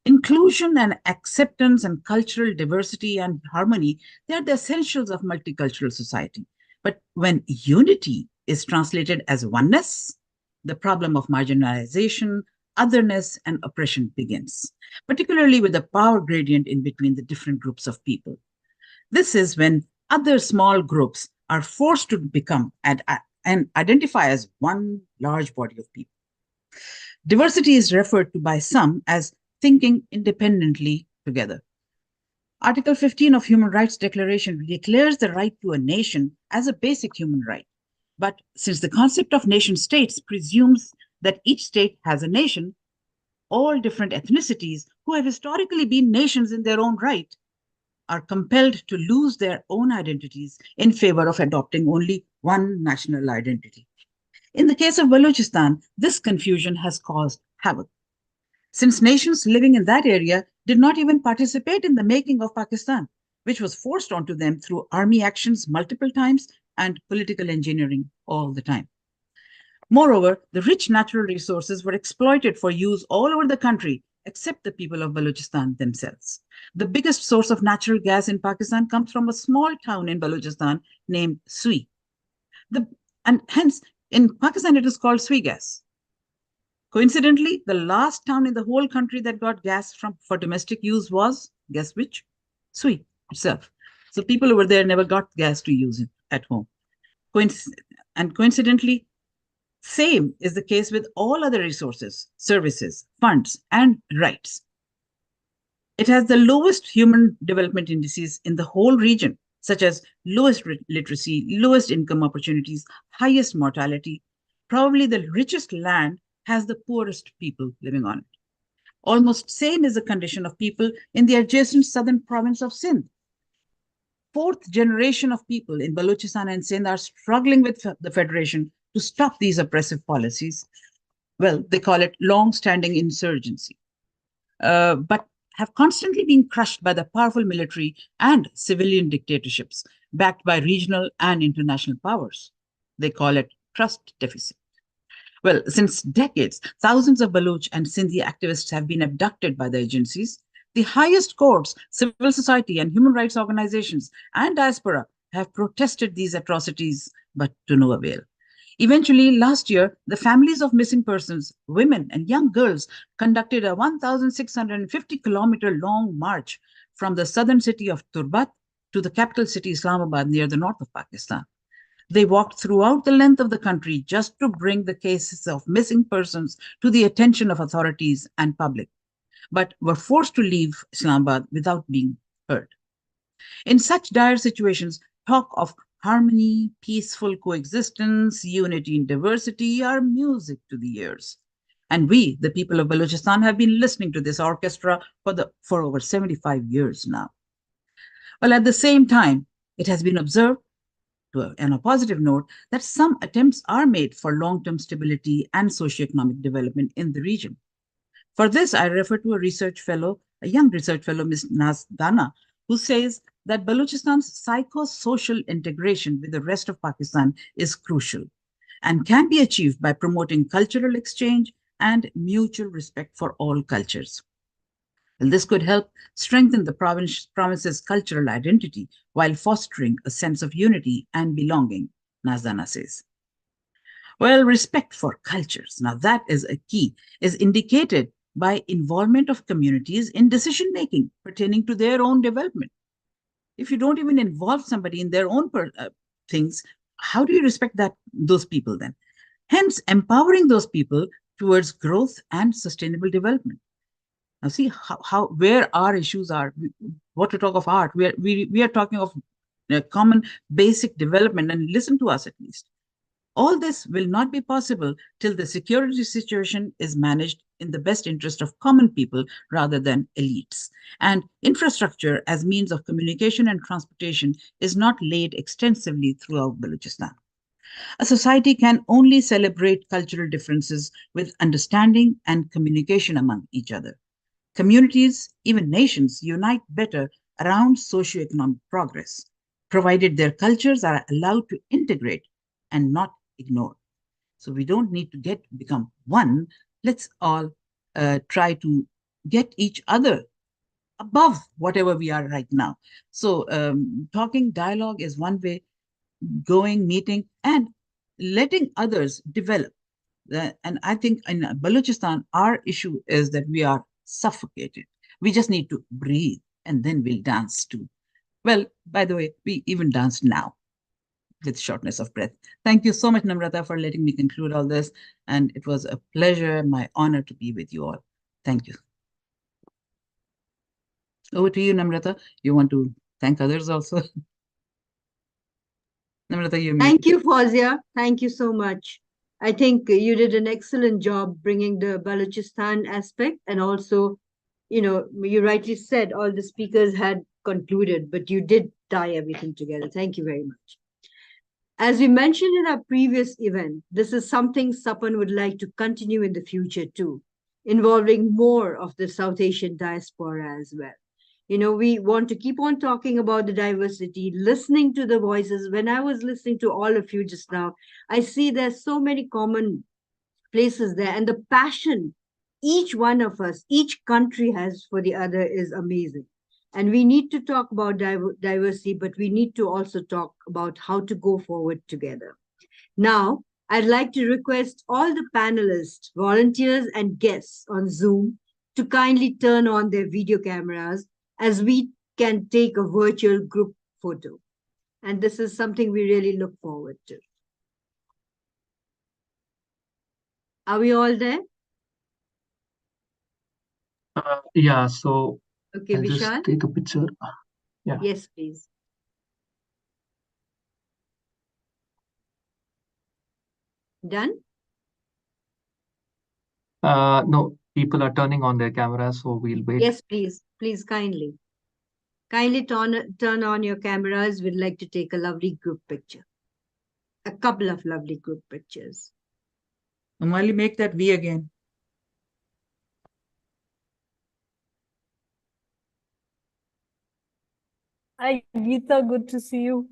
Inclusion and acceptance and cultural diversity and harmony, they are the essentials of multicultural society. But when unity is translated as oneness, the problem of marginalization, otherness, and oppression begins, particularly with the power gradient in between the different groups of people. This is when other small groups are forced to become and identify as one large body of people. Diversity is referred to by some as thinking independently together. Article 15 of Human Rights Declaration declares the right to a nation as a basic human right. But since the concept of nation states presumes that each state has a nation, all different ethnicities who have historically been nations in their own right are compelled to lose their own identities in favor of adopting only one national identity. In the case of Balochistan, this confusion has caused havoc. Since nations living in that area did not even participate in the making of Pakistan, which was forced onto them through army actions multiple times and political engineering all the time. Moreover, the rich natural resources were exploited for use all over the country, except the people of Balochistan themselves. The biggest source of natural gas in Pakistan comes from a small town in Balochistan named Sui. And hence, in Pakistan, it is called Sui gas. Coincidentally, the last town in the whole country that got gas for domestic use was, guess which? Sui itself. So people over there never got gas to use it at home. And coincidentally, same is the case with all other resources, services, funds, and rights. It has the lowest human development indices in the whole region, such as lowest literacy, lowest income opportunities, highest mortality. Probably the richest land has the poorest people living on it. Almost same is the condition of people in the adjacent southern province of Sindh. 4th generation of people in Balochistan and Sindh are struggling with the Federation to stop these oppressive policies. Well, they call it long-standing insurgency. But have constantly been crushed by the powerful military and civilian dictatorships backed by regional and international powers. They call it trust deficit. Well, since decades, thousands of Baluch and Sindhi activists have been abducted by the agencies. The highest courts, civil society, and human rights organizations and diaspora have protested these atrocities, but to no avail. Eventually, last year, the families of missing persons, women, and young girls conducted a 1,650-kilometer long march from the southern city of Turbat to the capital city Islamabad near the north of Pakistan. They walked throughout the length of the country just to bring the cases of missing persons to the attention of authorities and public, but were forced to leave Islamabad without being heard. In such dire situations, talk of harmony, peaceful coexistence, unity in diversity are music to the ears. And we, the people of Baluchistan, have been listening to this orchestra for over 75 years now. Well, at the same time, it has been observed, on a positive note, that some attempts are made for long-term stability and socioeconomic development in the region. For this, I refer to a young research fellow, Ms. Nazdana, who says that Baluchistan's psychosocial integration with the rest of Pakistan is crucial and can be achieved by promoting cultural exchange and mutual respect for all cultures. And this could help strengthen the province's cultural identity while fostering a sense of unity and belonging, Nazdana says. Well, respect for cultures, now that is a key, is indicated by involvement of communities in decision-making pertaining to their own development. If you don't even involve somebody in their own things, how do you respect those people then? Hence, empowering those people towards growth and sustainable development. Now, see where our issues are. What to talk of art? We are talking of common basic development, and listen to us at least. All this will not be possible till the security situation is managed in the best interest of common people rather than elites. And infrastructure as means of communication and transportation is not laid extensively throughout Baluchistan. A society can only celebrate cultural differences with understanding and communication among each other. Communities, even nations, unite better around socioeconomic progress, provided their cultures are allowed to integrate and not ignore. So we don't need to become one. Let's all try to get each other above whatever we are right now. So talking, dialogue is one way, going, meeting, and letting others develop. And I think in Baluchistan, our issue is that we are suffocated. We just need to breathe, and then we'll dance too. Well, by the way, we even dance now with shortness of breath. Thank you so much, Namrata, for letting me conclude all this. And it was a pleasure, my honor to be with you all. Thank you. Over to you, Namrata. You want to thank others also? Namrata, you Thank you, Fawzia. Thank you so much. I think you did an excellent job bringing the Baluchistan aspect, and also, you rightly said all the speakers had concluded, but you did tie everything together. Thank you very much. As we mentioned in our previous event, this is something Sapan would like to continue in the future too, involving more of the South Asian diaspora as well. We want to keep on talking about the diversity, listening to the voices. When I was listening to all of you just now, I see there's so many common places there, and the passion each one of us, each country has for the other is amazing. And we need to talk about diversity, but we need to also talk about how to go forward together. Now, I'd like to request all the panelists, volunteers, and guests on Zoom to kindly turn on their video cameras as we can take a virtual group photo. And this is something we really look forward to. Are we all there? Yeah, so Okay, I'll Vishal? just take a picture. Yeah. Yes, please. Done? No, people are turning on their cameras, so we'll wait. Yes, please. Please, kindly. Kindly turn on your cameras. We'd like to take a lovely group picture. A couple of lovely group pictures. Umali, make that V again. Hi, Geeta, good to see you.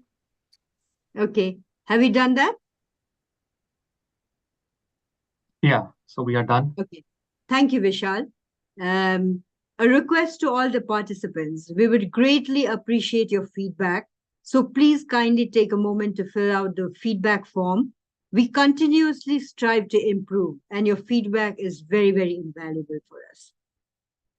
Okay. Have we done that? Yeah, so we are done. Okay. Thank you, Vishal. A request to all the participants. We would greatly appreciate your feedback. So please kindly take a moment to fill out the feedback form. We continuously strive to improve, and your feedback is very, very invaluable for us.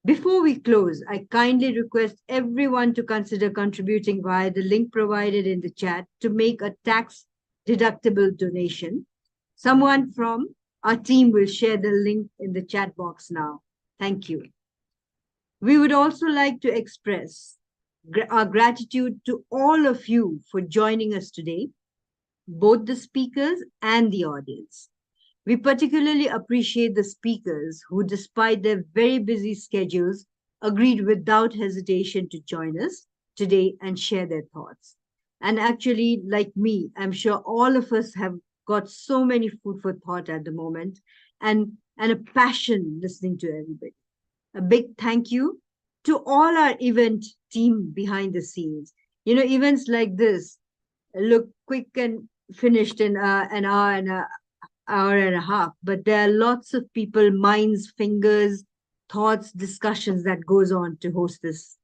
Before we close, I kindly request everyone to consider contributing via the link provided in the chat to make a tax-deductible donation. Someone from our team will share the link in the chat box now. Thank you. We would also like to express our gratitude to all of you for joining us today, both the speakers and the audience. We particularly appreciate the speakers who, despite their very busy schedules, agreed without hesitation to join us today and share their thoughts. And actually, like me, I'm sure all of us have got so many food for thought at the moment and a passion listening to everybody. A big thank you to all our event team behind the scenes. You know, events like this look quick and finished in an hour and a half, but there are lots of people, minds, fingers, thoughts, discussions that goes on to host this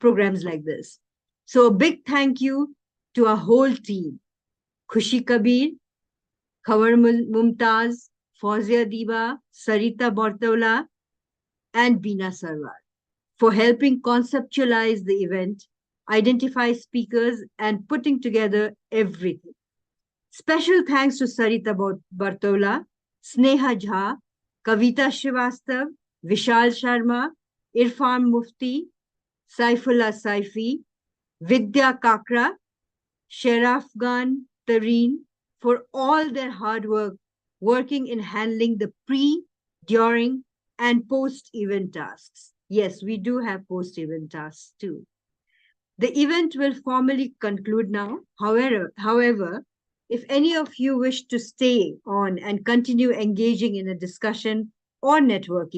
programs like this. So a big thank you to our whole team, Khushi Kabir, Khawar Mumtaz, Fawzia Diba, Sarita Bortola, and Bina Sarwar for helping conceptualize the event, identify speakers, and putting together everything. Special thanks to Sarita Bartola, Sneha Jha, Kavita Srivastav, Vishal Sharma, Irfan Mufti, Saifullah Saifi, Vidya Kakra, Sherafgan Tareen for all their hard work working in handling the pre, during, and post-event tasks. Yes, we do have post-event tasks too. The event will formally conclude now. However, if any of you wish to stay on and continue engaging in a discussion or networking,